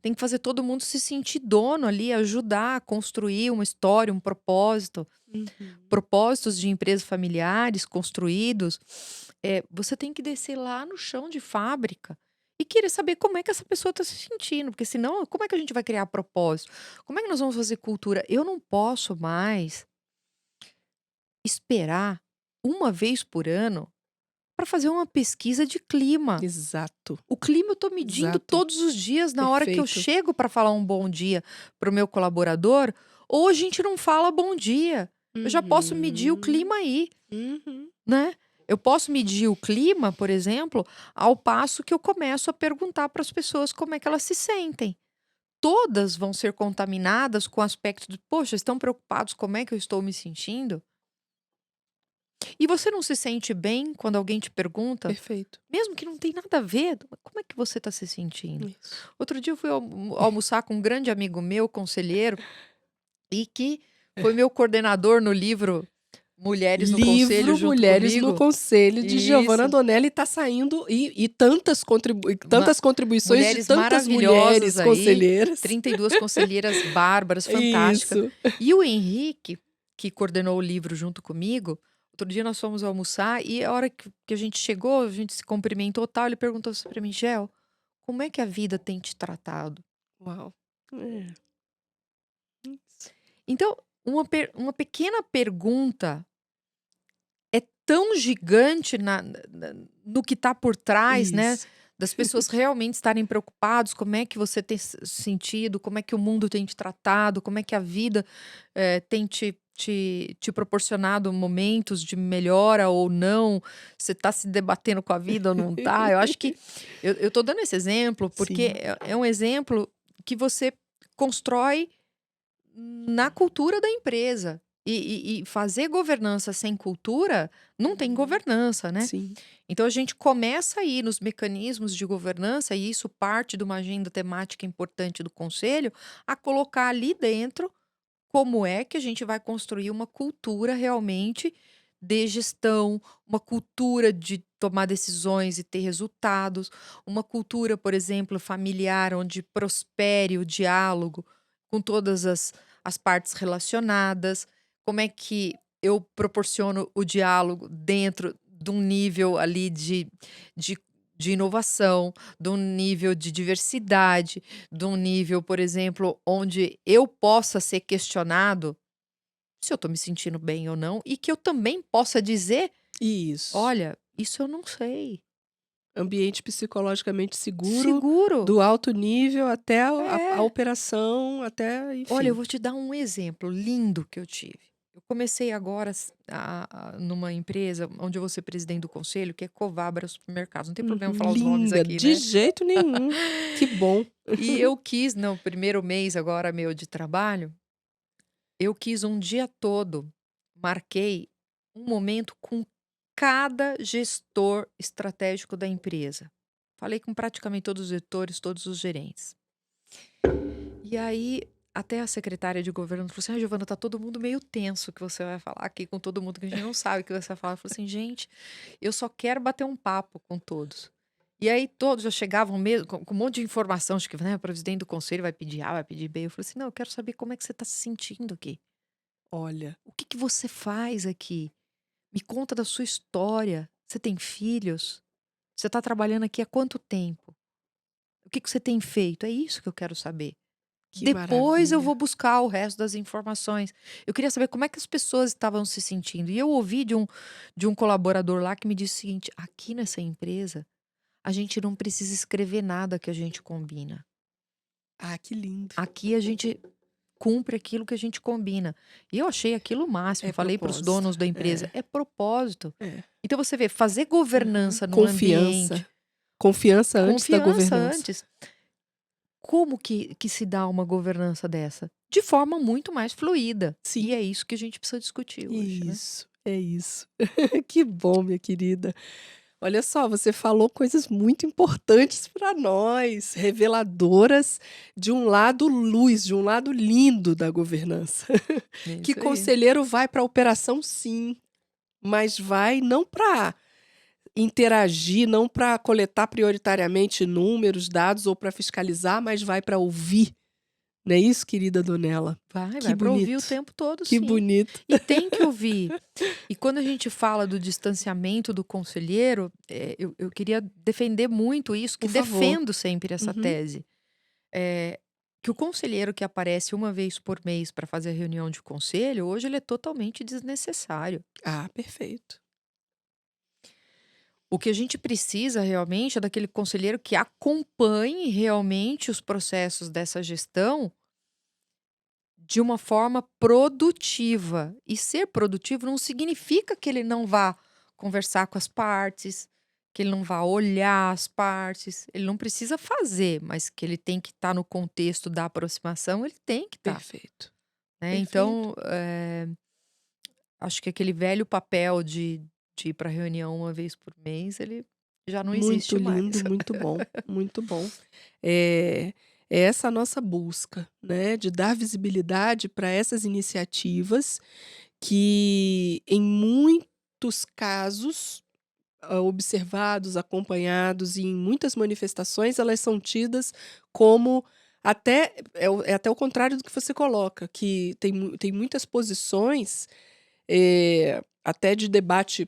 tem que fazer todo mundo se sentir dono ali, ajudar a construir uma história, um propósito. Uhum. Propósitos de empresas familiares construídos, você tem que descer lá no chão de fábrica e querer saber como é que essa pessoa está se sentindo, porque senão, como é que a gente vai criar propósito? Como é que nós vamos fazer cultura? Eu não posso mais esperar uma vez por ano para fazer uma pesquisa de clima. Exato, O clima eu estou medindo exato. todos os dias na hora que eu Perfeito. chego para falar um bom dia para o meu colaborador, ou a gente não fala bom dia. Eu já posso medir o Uhum. clima aí, Uhum. né? Eu posso medir o clima, por exemplo, ao passo que eu começo a perguntar para as pessoas como é que elas se sentem. Todas vão ser contaminadas com o aspecto de, poxa, estão preocupados como é que eu estou me sentindo? E você não se sente bem quando alguém te pergunta, Perfeito. mesmo que não tem nada a ver, como é que você está se sentindo? Isso. Outro dia eu fui almoçar com um grande amigo meu, conselheiro, e que foi meu coordenador no livro Mulheres no Conselho Livro junto Mulheres no comigo. Conselho, de Giovanna Isso. Donelli, está saindo e Ma tantas contribuições de Mulheres tantas maravilhosas mulheres aí, conselheiras. 32 conselheiras bárbaras, fantásticas. Isso. E o Henrique, que coordenou o livro junto comigo, outro dia nós fomos almoçar e a hora que a gente chegou, a gente se cumprimentou tal, ele perguntou assim pra mim: "Gel, como é que a vida tem te tratado?". Uau. É. Isso. Então, uma pequena pergunta é tão gigante no que está por trás, né, Isso. das pessoas realmente estarem preocupados, como é que você tem se sentido, como é que o mundo tem te tratado, como é que a vida, tem te proporcionado momentos de melhora ou não, você está se debatendo com a vida ou não está. Eu acho que eu tô dando esse exemplo, porque Sim. é um exemplo que você constrói na cultura da empresa. E fazer governança sem cultura, não tem Uhum. governança, né. Sim. Então a gente começa a ir nos mecanismos de governança, e isso parte de uma agenda temática importante do conselho, a colocar ali dentro como é que a gente vai construir uma cultura realmente de gestão, uma cultura de tomar decisões e ter resultados, uma cultura, por exemplo, familiar, onde prospere o diálogo com todas as partes relacionadas. Como é que eu proporciono o diálogo dentro de um nível ali de, de inovação, de um nível de diversidade, de um nível, por exemplo, onde eu possa ser questionado se eu estou me sentindo bem ou não, e que eu também possa dizer: Isso. olha, isso eu não sei. Ambiente psicologicamente seguro, Seguro. do alto nível até a É. operação, até Olha, eu enfim. vou te dar um exemplo lindo que eu tive. Eu comecei agora numa empresa onde eu vou ser presidente do conselho, que é Covabra Supermercados. Não tem problema falar os nomes Linda, aqui, de né? jeito nenhum. Que bom. E eu quis, no primeiro mês agora meu de trabalho, eu quis um dia todo, marquei um momento com cada gestor estratégico da empresa. Falei com praticamente todos os diretores, todos os gerentes. E aí, até a secretária de governo falou assim: "Ah, Giovana, tá todo mundo meio tenso que você vai falar aqui com todo mundo, que a gente não sabe o que você vai falar". Eu falei assim: "Gente, eu só quero bater um papo com todos". E aí todos já chegavam mesmo com um monte de informação, acho que, né, o presidente do conselho vai pedir A, vai pedir B. Eu falei assim: "Não, eu quero saber como é que você está se sentindo aqui. Olha, O que que você faz aqui? Me conta da sua história. Você tem filhos? Você está trabalhando aqui há quanto tempo? O que que você tem feito? É isso que eu quero saber". que Depois eu maravilha. vou buscar o resto das informações. Eu queria saber como é que as pessoas estavam se sentindo. E eu ouvi de um colaborador lá que me disse o seguinte: aqui nessa empresa, a gente não precisa escrever nada que a gente combina. Ah, que lindo. Aqui a gente cumpre aquilo que a gente combina. E eu achei aquilo o máximo. É Falei para os propósito. donos da empresa: É, é propósito. é. Então você vê, fazer Aham. governança num ambiente, Confiança. Confiança antes da confiança governança. antes. Como que se dá uma governança dessa? De forma muito mais fluida. Sim, E é isso que a gente precisa discutir hoje, né? isso, é isso. Que bom, minha querida. Olha só, você falou coisas muito importantes para nós, reveladoras de um lado luz, de um lado lindo da governança. É Que isso aí. conselheiro vai para a operação sim, mas vai não para interagir, não para coletar prioritariamente números, dados ou para fiscalizar, mas vai para ouvir. Não é isso, querida Donella? Vai, Que vai para ouvir o bonito, tempo todo, que sim. bonito. E tem que ouvir. E quando a gente fala do distanciamento do conselheiro, eu queria defender muito isso, que Por favor. defendo sempre essa Uhum. tese. Que o conselheiro que aparece uma vez por mês para fazer a reunião de conselho, hoje ele é totalmente desnecessário. Ah, perfeito. O que a gente precisa realmente é daquele conselheiro que acompanhe realmente os processos dessa gestão de uma forma produtiva. E ser produtivo não significa que ele não vá conversar com as partes, que ele não vá olhar as partes. Ele não precisa fazer, mas que ele tem que estar no contexto da aproximação, ele tem que estar, Perfeito. né? Perfeito. Então, acho que aquele velho papel de ir para reunião uma vez por mês, ele já não Muito existe lindo, mais. muito bom, muito bom. É, é essa a nossa busca, né, de dar visibilidade para essas iniciativas que, em muitos casos, observados, acompanhados e em muitas manifestações, elas são tidas como até é até o contrário do que você coloca, que tem muitas posições, até de debate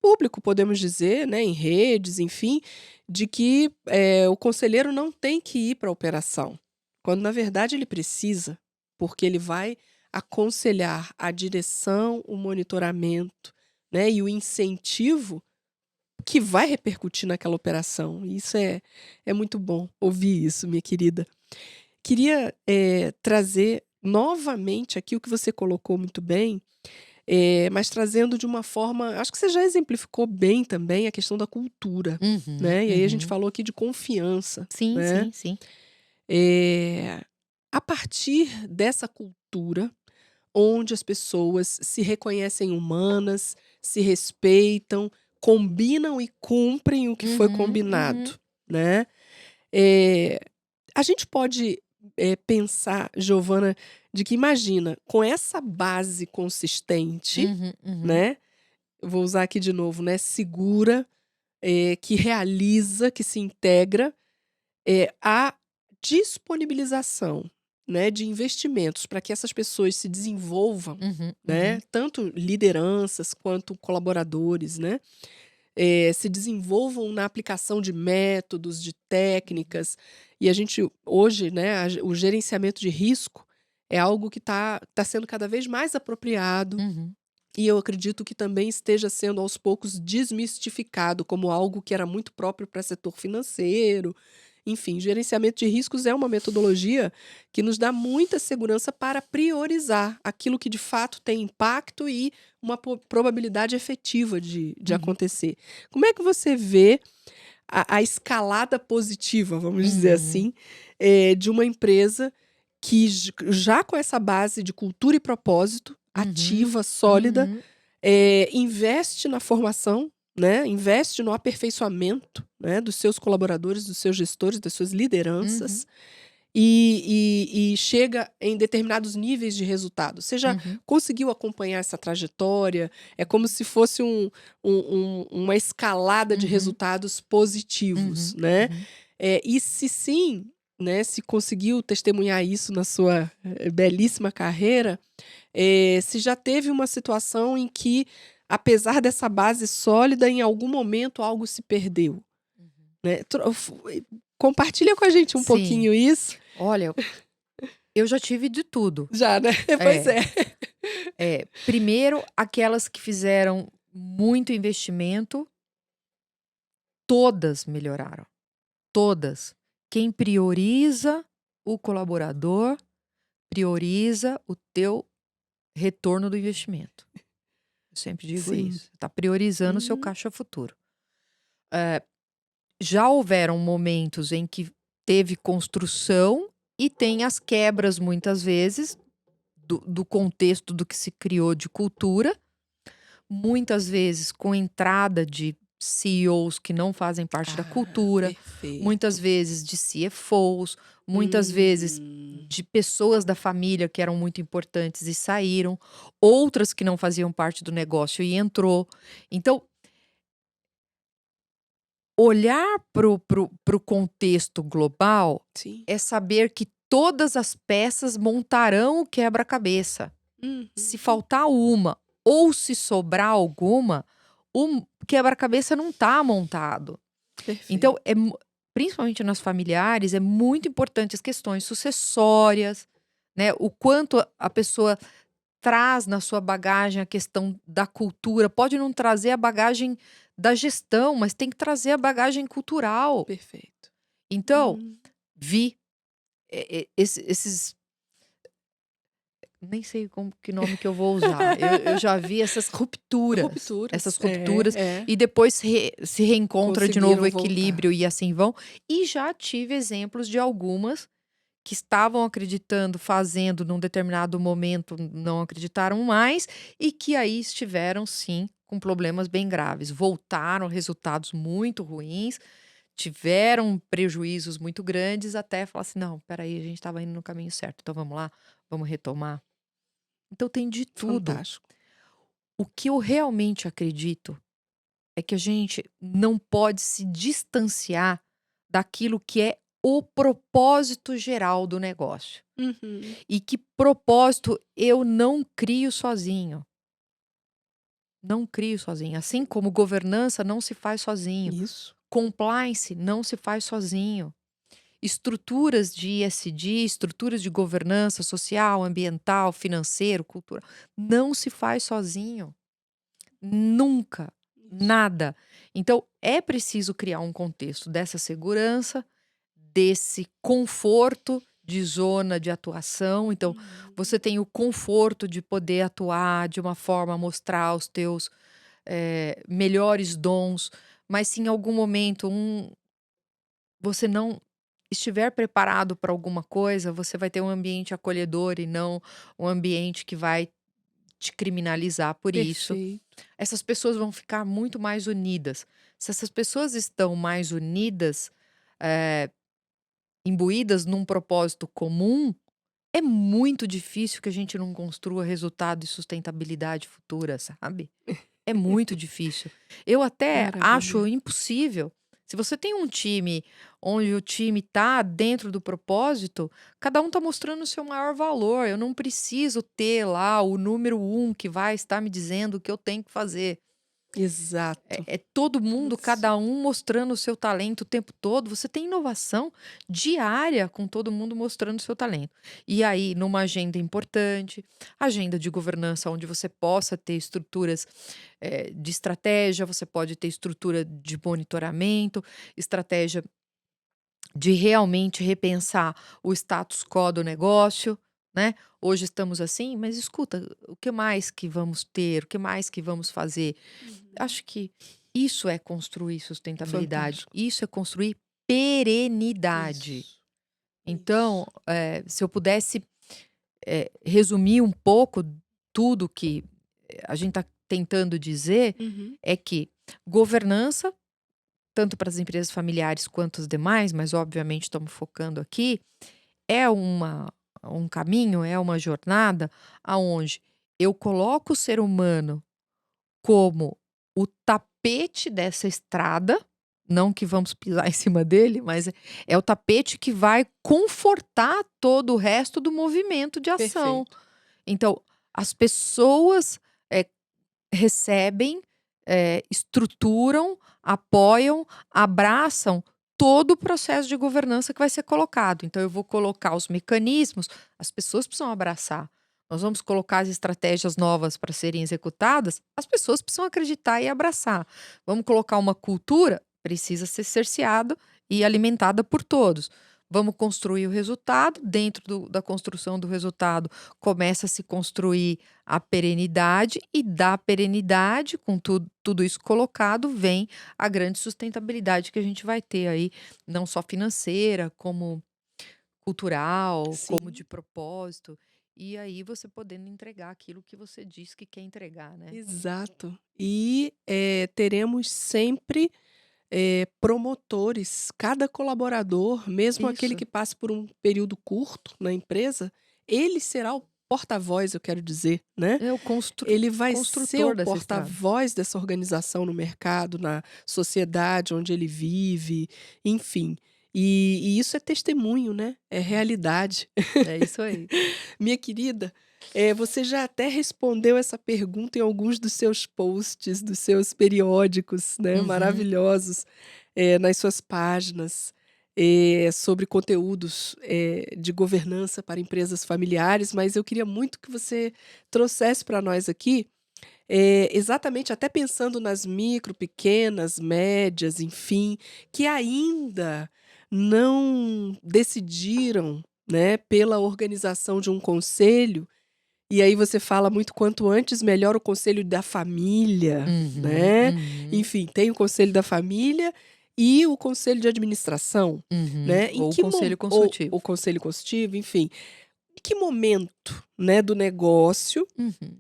público, podemos dizer, né, em redes, enfim, de que, o conselheiro não tem que ir para a operação, quando na verdade ele precisa, porque ele vai aconselhar a direção, o monitoramento, né, e o incentivo que vai repercutir naquela operação. E isso é muito bom ouvir isso, minha querida. Queria, trazer novamente aqui o que você colocou muito bem, mas trazendo de uma forma acho que você já exemplificou bem também a questão da cultura, Uhum, né, e aí a gente uhum. falou aqui de confiança, Sim, né. sim, sim. Eh, a partir dessa cultura, onde as pessoas se reconhecem humanas, se respeitam, combinam e cumprem o que foi Uhum, uhum, combinado, né. Eh, a gente pode, pensar, Giovana, de que imagina, com essa base consistente, uhum, uhum, né, eu vou usar aqui de novo, né, segura, que realiza, que se integra, a disponibilização, né, de investimentos para que essas pessoas se desenvolvam, uhum, né, uhum, tanto lideranças quanto colaboradores, né, se desenvolvam na aplicação de métodos, de técnicas, e a gente hoje, né, o gerenciamento de risco é algo que está sendo cada vez mais apropriado, uhum, e eu acredito que também esteja sendo aos poucos desmistificado como algo que era muito próprio para setor financeiro. Enfim, gerenciamento de riscos é uma metodologia que nos dá muita segurança para priorizar aquilo que de fato tem impacto e uma probabilidade efetiva de uhum, acontecer. Como é que você vê a escalada positiva, vamos dizer uhum, assim, de uma empresa que já com essa base de cultura e propósito, uhum, ativa, sólida, uhum, investe na formação, né, investe no aperfeiçoamento, né, dos seus colaboradores, dos seus gestores, das suas uhum, lideranças, e chega em determinados níveis de resultado. Você já uhum, conseguiu acompanhar essa trajetória? É como se fosse uma escalada de uhum, resultados positivos, uhum, né. uhum. E se sim, né, se conseguiu testemunhar isso na sua, belíssima carreira, se já teve uma situação em que, apesar dessa base sólida, em algum momento algo se perdeu, Uhum. né. Compartilha com a gente um Sim. pouquinho isso. Olha, eu já tive de tudo. Já, né. Pois É, é. primeiro aquelas que fizeram muito investimento, todas melhoraram, todas. Quem prioriza o colaborador, prioriza o teu retorno do investimento. Eu sempre digo Sim. isso, está priorizando o seu Uhum. caixa futuro. Já houveram momentos em que teve construção e tem as quebras muitas vezes do contexto do que se criou de cultura, muitas vezes com entrada de CEOs que não fazem parte da Ah, cultura, muitas perfeito. vezes de CFOs, muitas vezes Hum. de pessoas da família que eram muito importantes e saíram, outras que não faziam parte do negócio e entrou. Então, olhar pro contexto global Sim. é saber que todas as peças montarão o quebra-cabeça. Se Uhum. faltar uma ou se sobrar alguma, o quebra-cabeça não está montado. Então, Perfeito. principalmente nas familiares, é muito importante as questões sucessórias, né? O quanto a pessoa traz na sua bagagem a questão da cultura. Pode não trazer a bagagem da gestão, mas tem que trazer a bagagem cultural. Perfeito. Então, Hum. vi esses. Nem sei que nome que eu vou usar. Eu já vi essas Rupturas. rupturas, É. e depois se reencontra de novo o Conseguiram voltar. equilíbrio e assim vão. E já tive exemplos de algumas que estavam acreditando, fazendo num determinado momento, não acreditaram mais, e que aí estiveram sim com problemas bem graves. Voltaram resultados muito ruins, tiveram prejuízos muito grandes, até falar assim: não, peraí, a gente estava indo no caminho certo, então vamos lá, vamos retomar. Então tem de tudo. Fantástico. O que eu realmente acredito é que a gente não pode se distanciar daquilo que é o propósito geral do negócio. Uhum. E que propósito eu não crio sozinho. Não crio sozinho. Assim como governança não se faz sozinho. Isso. Compliance não se faz sozinho. Estruturas de ESG, estruturas de governança social, ambiental, financeiro, cultural, não se faz sozinho. Nunca. Isso. Nada. Então, é preciso criar um contexto dessa segurança, desse conforto de zona de atuação. Então, Uhum. você tem o conforto de poder atuar de uma forma a mostrar os teus melhores dons, mas se em algum momento você não estiver preparado para alguma coisa, você vai ter um ambiente acolhedor e não um ambiente que vai te criminalizar por isso. Perfeito. Essas pessoas vão ficar muito mais unidas. Se essas pessoas estão mais unidas, eh, imbuídas num propósito comum, é muito difícil que a gente não construa resultado e sustentabilidade futura, sabe? É muito difícil. Eu até acho Maravilha. impossível. Se você tem um time onde o time tá dentro do propósito, cada um tá mostrando o seu maior valor. Eu não preciso ter lá o número um que vai estar me dizendo o que eu tenho que fazer. Exato. É todo mundo, Isso. cada um mostrando o seu talento o tempo todo. Você tem inovação diária com todo mundo mostrando o seu talento. E aí, numa agenda importante, agenda de governança, onde você possa ter estruturas de estratégia, você pode ter estrutura de monitoramento, estratégia de realmente repensar o status quo do negócio, né? Hoje estamos assim, mas escuta, o que mais que vamos ter? O que mais que vamos fazer? Uhum. Acho que isso é construir sustentabilidade, Fantástico. isso é construir perenidade. Isso. Então, Isso. se eu pudesse, resumir um pouco tudo que a gente está tentando dizer, Uhum. é que governança, tanto para as empresas familiares quanto as demais, mas obviamente estamos focando aqui, é um caminho, é uma jornada aonde eu coloco o ser humano como o tapete dessa estrada, não que vamos pisar em cima dele, mas é o tapete que vai confortar todo o resto do movimento de ação. Perfeito. Então, as pessoas, eh, recebem, estruturam, apoiam, abraçam todo o processo de governança que vai ser colocado. Então eu vou colocar os mecanismos, as pessoas precisam abraçar. Nós vamos colocar as estratégias novas para serem executadas, as pessoas precisam acreditar e abraçar. Vamos colocar uma cultura, precisa ser cerceado e alimentada por todos. Vamos construir o resultado, dentro da construção do resultado, começa a se construir a perenidade, e da perenidade, com tudo isso colocado, vem a grande sustentabilidade que a gente vai ter aí, não só financeira, como cultural, como de Sim. propósito. E aí você podendo entregar aquilo que você diz que quer entregar, né? Exato. E, teremos sempre, promotores. Cada colaborador, mesmo aquele Isso. que passe por um período curto na empresa, ele será o porta-voz, eu quero dizer, né? É o Ele vai ser o construtor dessa estrada. porta-voz dessa organização no mercado, na sociedade onde ele vive, enfim. E isso é testemunho, né? É realidade. É isso aí. Minha querida, você já até respondeu essa pergunta em alguns dos seus posts, dos seus periódicos, né, Uhum. maravilhosos, nas suas páginas, sobre conteúdos, de governança para empresas familiares, mas eu queria muito que você trouxesse para nós aqui, exatamente até pensando nas micro, pequenas, médias, enfim, que ainda não decidiram, né, pela organização de um conselho, e aí você fala muito quanto antes melhor o conselho da família, Uhum, né. uhum, Enfim, tem o conselho da família e o conselho de administração, uhum. né. Em Ou o que mo conselho ou consultivo. o conselho consultivo, enfim. Em que momento, né, do negócio Uhum,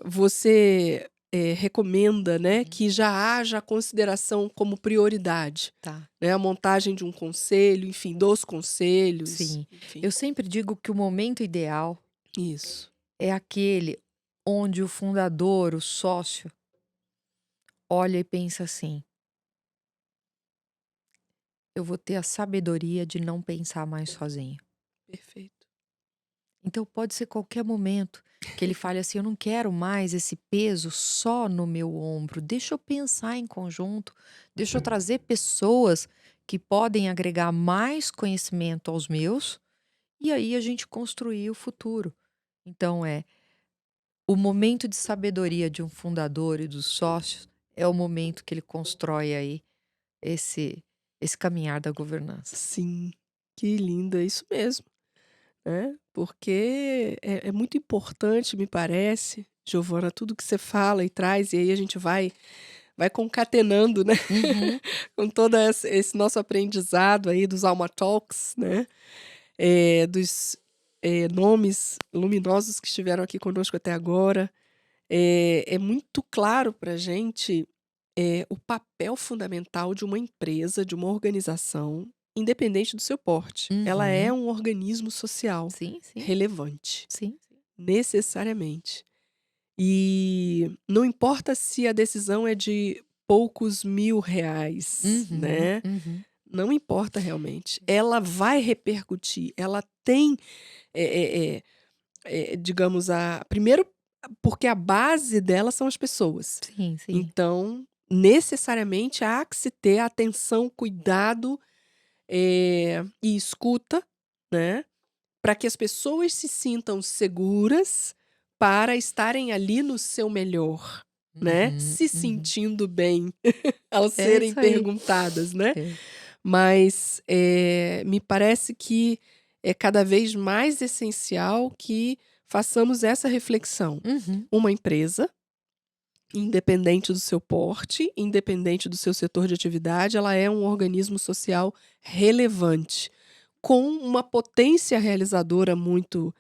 você, recomenda, né, uhum. que já haja a consideração como prioridade, Tá, né, a montagem de um conselho, enfim, dos conselhos, sim. enfim. Eu sempre digo que o momento ideal Isso. é aquele onde o fundador, o sócio, olha e pensa assim: "Eu vou ter a sabedoria de não pensar mais sozinho". Perfeito. Então pode ser qualquer momento que ele fale assim: "Eu não quero mais esse peso só no meu ombro, deixa eu pensar em conjunto, deixa eu trazer pessoas que podem agregar mais conhecimento aos meus, e aí a gente construir o futuro". Então o momento de sabedoria de um fundador e dos sócios é o momento que ele constrói aí esse esse caminhar da governança. Sim, que lindo, é isso mesmo, né, porque é muito importante, me parece, Giovana, tudo que você fala e traz, e aí a gente vai concatenando, né, Uhum. com todo esse nosso aprendizado aí dos Alma Talks, né, dos, nomes luminosos que estiveram aqui conosco até agora. É muito claro pra gente, o papel fundamental de uma empresa, de uma organização, independente do seu porte. Ela é Uhum. um organismo social Sim, sim, relevante, sim, sim. necessariamente. E não importa se a decisão é de poucos mil reais, Uhum, né, uhum. não importa realmente. Ela vai repercutir, ela tem, eh eh digamos, a primeiro, porque a base dela são as pessoas. Sim, sim. Então, necessariamente há que se ter atenção, cuidado, e escuta, né, para que as pessoas se sintam seguras para estarem ali no seu melhor, né, Uhum, se uhum. sentindo bem ao É serem isso aí. perguntadas, né. É. Mas, me parece que é cada vez mais essencial que façamos essa reflexão. Uhum, Uma empresa, independente do seu porte, independente do seu setor de atividade, ela é um organismo social relevante, com uma potência realizadora muito,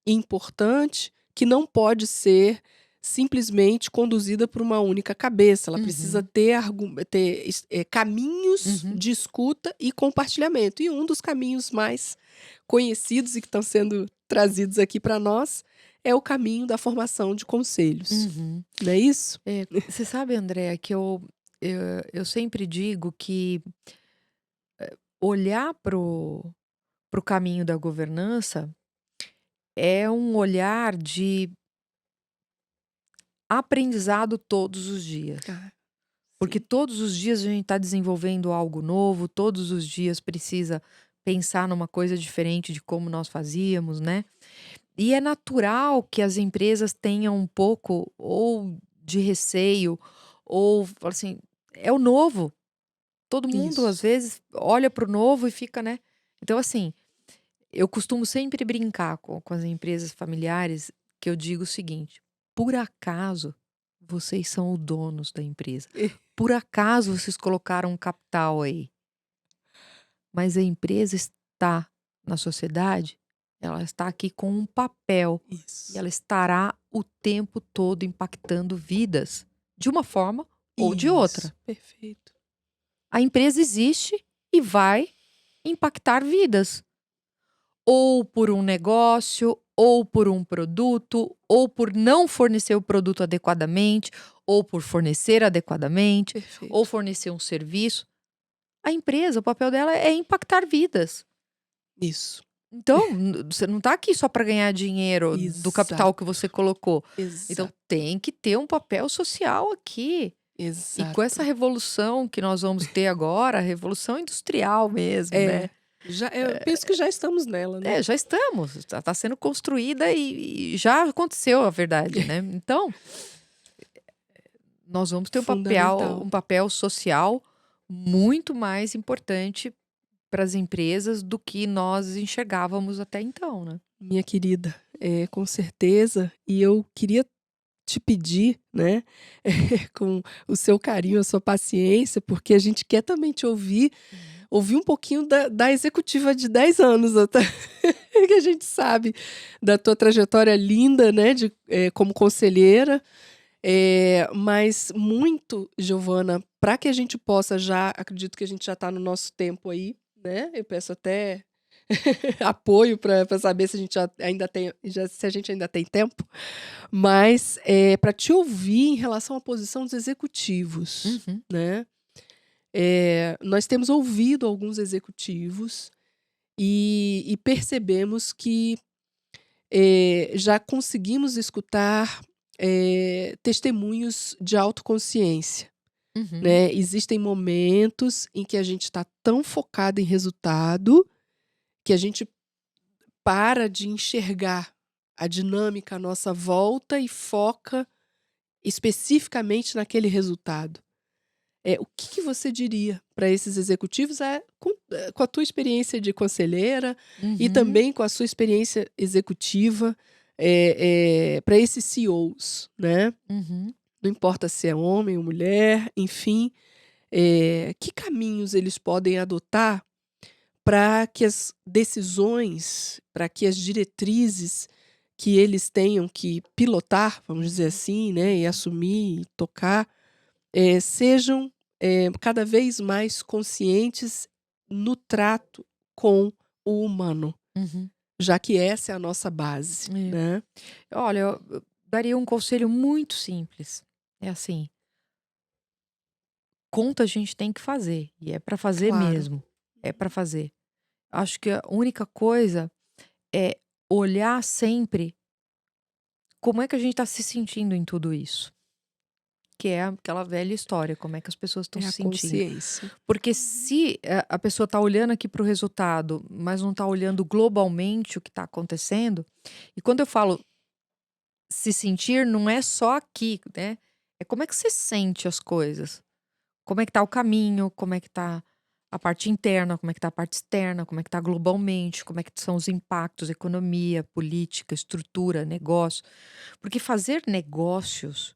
importante, que não pode ser simplesmente conduzida por uma única cabeça, ela precisa uhum, ter caminhos uhum. de escuta e compartilhamento. E um dos caminhos mais conhecidos e que estão sendo trazidos aqui para nós, é o caminho da formação de conselhos, Uhum. não é isso? Você sabe, Andréa, que eu sempre digo que olhar pro caminho da governança é um olhar de aprendizado todos os dias. Ah, Porque sim. todos os dias a gente está desenvolvendo algo novo, todos os dias precisa pensar numa coisa diferente de como nós fazíamos, né? E é natural que as empresas tenham um pouco ou de receio ou fala assim, é o novo. Todo mundo às Isso. vezes olha para o novo e fica, né? Então assim, eu costumo sempre brincar com as empresas familiares que eu digo o seguinte: por acaso vocês são os donos da empresa. Por acaso vocês colocaram um capital aí, mas a empresa está na sociedade, ela está aqui com um papel e Isso. ela estará o tempo todo impactando vidas, de uma forma ou de Isso, outra. perfeito. A empresa existe e vai impactar vidas. ou por um negócio, ou por um produto, ou por não fornecer o produto adequadamente, ou por fornecer adequadamente, ou Perfeito. fornecer um serviço. A empresa, o papel dela é impactar vidas. Isso. Então, você não está aqui só para ganhar dinheiro do capital que Exato. você colocou. Então, Exato. tem que ter um papel social aqui. E com essa Exato. revolução que nós vamos ter agora, a revolução industrial mesmo, É. né? Eu penso que já estamos nela, né? Já estamos, está sendo construída e já aconteceu, a verdade, né? Então, nós vamos ter Fundamental. um papel social muito mais importante para as empresas do que nós enxergávamos até então, né? Minha querida, com certeza. E eu queria te pedir, né, com o seu carinho, a sua paciência, porque a gente quer também te Uhum. ouvir um pouquinho da executiva de 10 anos, até que a gente sabe da tua trajetória linda, né, como conselheira, mas muito, Giovana, para que a gente possa já acredito que a gente já está no nosso tempo aí, né, eu peço até apoio para saber se a gente se a gente ainda tem tempo, mas, pra te ouvir em relação à posição dos executivos, Uhum. né. Nós temos ouvido alguns executivos e percebemos que, já conseguimos escutar, testemunhos de autoconsciência, Uhum. né. Existem momentos em que a gente está tão focado em resultado, que a gente para de enxergar a dinâmica à nossa volta e foca especificamente naquele resultado. O que você diria para esses executivos, com a tua experiência de conselheira e Uhum. também com a sua experiência executiva, para esses CEOs, né? Uhum. Não importa se é homem ou mulher, enfim, que caminhos eles podem adotar para que as decisões, para que as diretrizes que eles tenham que pilotar, vamos dizer Uhum. assim, né, e Uhum. assumir e tocar, sejam, cada vez mais conscientes no trato com o humano, Uhum. já que essa é a nossa base, É. né. Olha, eu daria um conselho muito simples. É assim, conta a gente tem que fazer, e é para fazer Claro. mesmo, é para fazer. Acho que a única coisa é olhar sempre como é que a gente está se sentindo em tudo isso, que é aquela velha história, como é que as pessoas estão É se a sentindo. consciência. Porque se a pessoa está olhando aqui para o resultado, mas não está olhando globalmente o que está acontecendo, e quando eu falo se sentir, não é só aqui, né, é como é que você sente as coisas. Como é que tá o caminho, como é que tá a parte interna, como é que tá a parte externa, como é que tá globalmente, como é que são os impactos, economia, política, estrutura, negócio. Porque fazer negócios,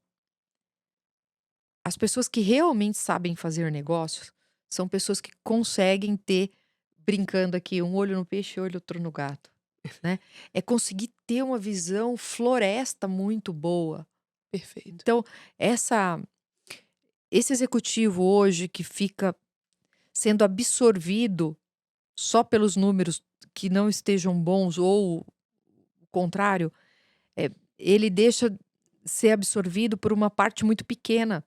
as pessoas que realmente sabem fazer negócios, são pessoas que conseguem ter, brincando aqui, um olho no peixe e outro no gato, né? É conseguir ter uma visão floresta muito boa. Perfeito. Então, essa esse executivo hoje que fica sendo absorvido só pelos números que não estejam bons ou o contrário, ele deixa ser absorvido por uma parte muito pequena.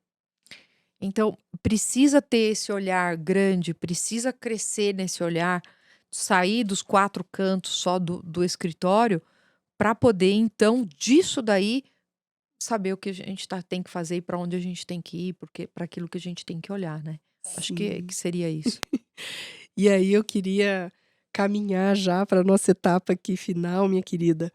Então, precisa ter esse olhar grande, precisa crescer nesse olhar, sair dos 4 cantos só do escritório, para poder então, disso daí, saber o que a gente tem que fazer e para onde a gente tem que ir, porque para aquilo que a gente tem que olhar, né. Acho que Sim. seria isso. E aí eu queria caminhar já para nossa etapa aqui final, minha querida,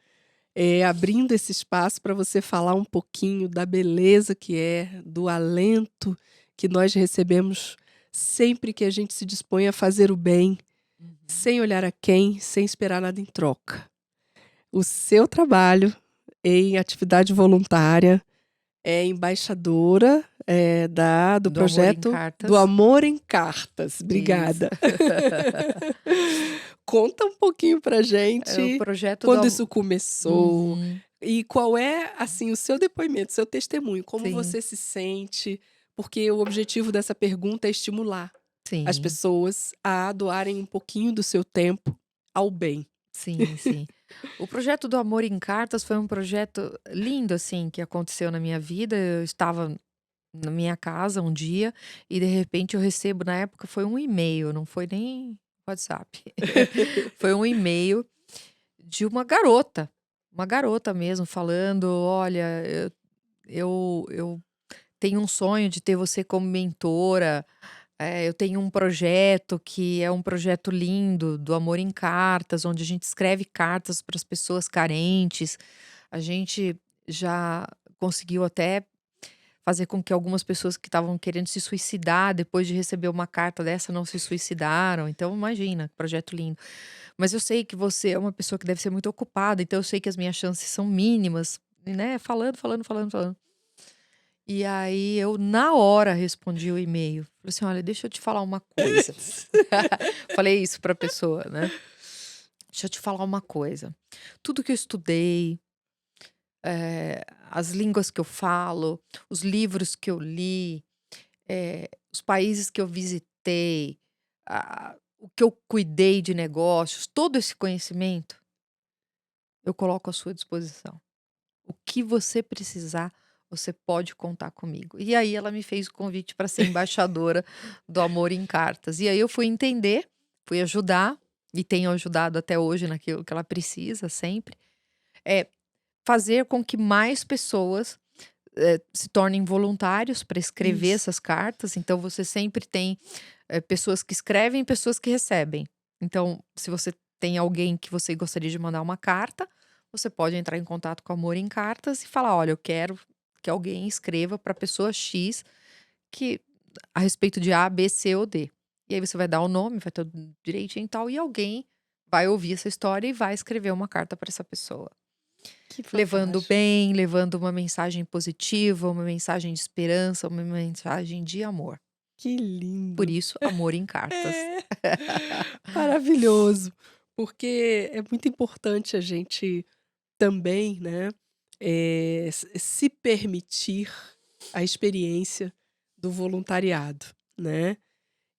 abrindo esse espaço para você falar um pouquinho da beleza que é, do alento que nós recebemos sempre que a gente se dispõe a fazer o bem, Uhum. sem olhar a quem, sem esperar nada em troca. O seu trabalho em atividade voluntária é embaixadora, do Do Amor em projeto do Cartas. Amor em Cartas. Isso. Obrigada. Conta um pouquinho pra É o gente projeto do quando amo isso começou Uhum. e qual é, assim, o seu depoimento, seu testemunho, como Sim, você se sente, porque o objetivo dessa pergunta é estimular as sim, pessoas a doarem um pouquinho do seu tempo ao bem. Sim, sim. O projeto do Amor em Cartas foi um projeto lindo, assim, que aconteceu na minha vida. Eu estava na minha casa um dia e de repente eu recebo, na época foi um e-mail, não foi nem WhatsApp. Foi um e-mail de uma garota mesmo falando: "Olha, eu tenho um sonho de ter você como mentora. Eu tenho um projeto que é um projeto lindo do Amor em Cartas, onde a gente escreve cartas para as pessoas carentes. A gente já conseguiu até fazer com que algumas pessoas que estavam querendo se suicidar, depois de receber uma carta dessa, não se suicidaram. Então imagina, que projeto lindo. Mas eu sei que você é uma pessoa que deve ser muito ocupada, então eu sei que as minhas chances são mínimas", e, né, falando, falando, falando, falando. E aí eu na hora respondi o e-mail. Falei assim: "Olha, deixa eu te falar uma coisa". Falei isso pra pessoa, né. "Deixa eu te falar uma coisa, tudo que eu estudei, as línguas que eu falo, os livros que eu li, os países que eu visitei, o que eu cuidei de negócios, todo esse conhecimento, eu coloco à sua disposição. O que você precisar, você pode contar comigo". E aí ela me fez o convite para ser embaixadora do Amor em Cartas. E aí eu fui entender, fui ajudar, e tenho ajudado até hoje naquilo que ela precisa sempre, é fazer com que mais pessoas, se tornem voluntários para escrever Isso. essas cartas. Então você sempre tem, pessoas que escrevem e pessoas que recebem. Então, se você tem alguém que você gostaria de mandar uma carta, você pode entrar em contato com o Amor em Cartas e falar: "Olha, eu quero que alguém escreva para pessoa X que a respeito de A, B, C ou D". E aí você vai dar o nome, vai tudo direitinho e tal, e alguém vai ouvir essa história e vai escrever uma carta para essa pessoa. Que Levando fantástico. bem, levando uma mensagem positiva, uma mensagem de esperança, uma mensagem de amor. Que Por lindo. isso, Amor em Cartas. É, maravilhoso, porque é muito importante a gente também, né, se permitir a experiência do voluntariado, né.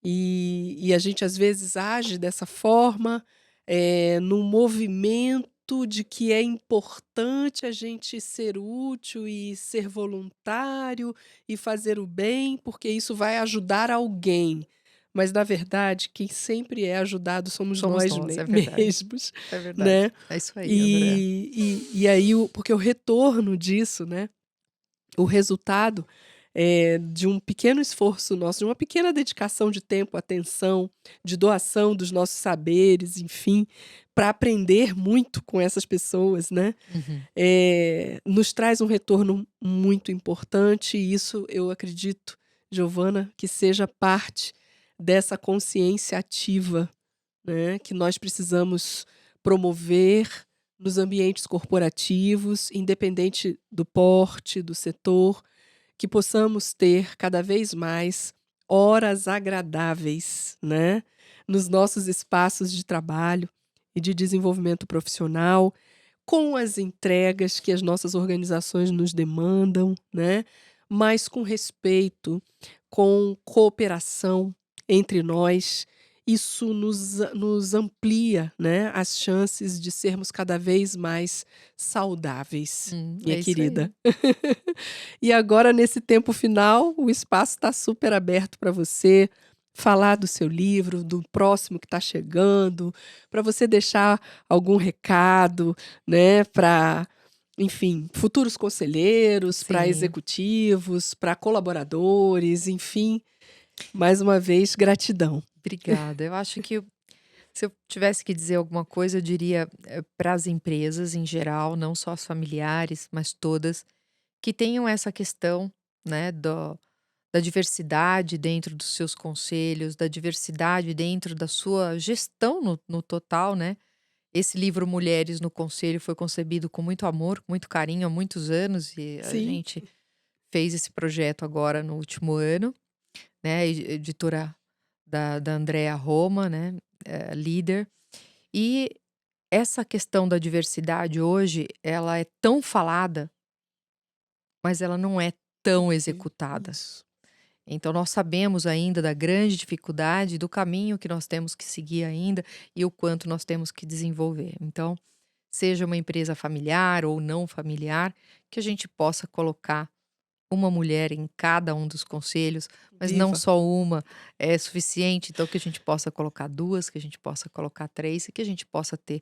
E a gente às vezes age dessa forma, num movimento de que é importante a gente ser útil e ser voluntário e fazer o bem, porque isso vai ajudar alguém. Mas na verdade quem sempre é ajudado somos Somos nós nós, é verdade. mesmos, É verdade. né. É isso aí, Andrea. E aí porque o retorno disso, né, o resultado, de um pequeno esforço nosso, de uma pequena dedicação de tempo, atenção, de doação dos nossos saberes, enfim, para aprender muito com essas pessoas, né, Uhum. nos traz um retorno muito importante e isso eu acredito, Giovana, que seja parte dessa consciência ativa, né, que nós precisamos promover nos ambientes corporativos, independente do porte, do setor, que possamos ter cada vez mais horas agradáveis, né, nos nossos espaços de trabalho e de desenvolvimento profissional, com as entregas que as nossas organizações nos demandam, né, mas com respeito, com cooperação entre nós. Isso nos amplia, né, as chances de sermos cada vez mais saudáveis, minha É isso querida. aí. E agora nesse tempo final, o espaço está super aberto para você falar do seu livro, do próximo que está chegando, para você deixar algum recado, né, para, enfim, futuros conselheiros, para Sim, executivos, para colaboradores, enfim. Mais uma vez, gratidão. obrigada. Eu acho que se eu tivesse que dizer alguma coisa, eu diria, para as empresas em geral, não só as familiares, mas todas, que tenham essa questão, né, da diversidade dentro dos seus conselhos, da diversidade dentro da sua gestão no total, né. Esse livro Mulheres no Conselho foi concebido com muito amor, com muito carinho há muitos anos e a Sim, gente fez esse projeto agora no último ano, né, editora da Andrea Roma, né, líder. E essa questão da diversidade hoje, ela é tão falada, mas ela não é tão executada. isso. Então nós sabemos ainda da grande dificuldade, do caminho que nós temos que seguir ainda e o quanto nós temos que desenvolver. Então, seja uma empresa familiar ou não familiar, que a gente possa colocar uma mulher em cada um dos conselhos, mas não Viva! só uma é suficiente, então que a gente possa colocar 2, que a gente possa colocar 3 e que a gente possa ter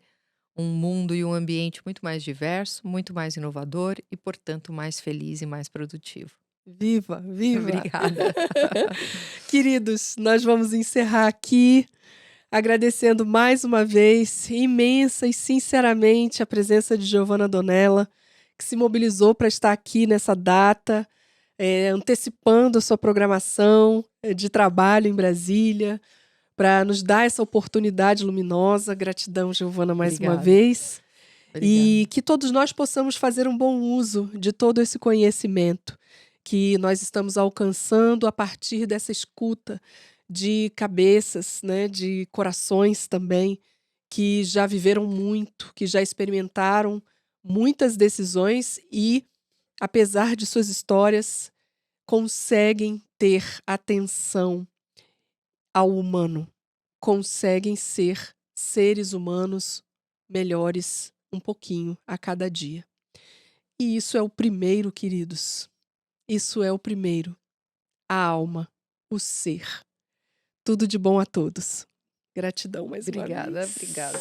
um mundo e um ambiente muito mais diverso, muito mais inovador e, portanto, mais feliz e mais produtivo. Viva, viva! Obrigada. Queridos, nós vamos encerrar aqui agradecendo mais uma vez, imensa e sinceramente, a presença de Giovanna Donella, que se mobilizou para estar aqui nessa data, antecipando a sua programação de trabalho em Brasília, para nos dar essa oportunidade luminosa. Gratidão, Giovanna, mais uma Obrigada. vez. E Obrigada. que todos nós possamos fazer um bom uso de todo esse conhecimento que nós estamos alcançando a partir dessa escuta de cabeças, né, de corações também, que já viveram muito, que já experimentaram muitas decisões e, apesar de suas histórias, conseguem ter atenção ao humano, conseguem ser seres humanos melhores um pouquinho a cada dia. E isso é o primeiro, queridos. Isso é o primeiro. A alma, o ser. Tudo de bom a todos. Gratidão mais uma Obrigada, vez. obrigada.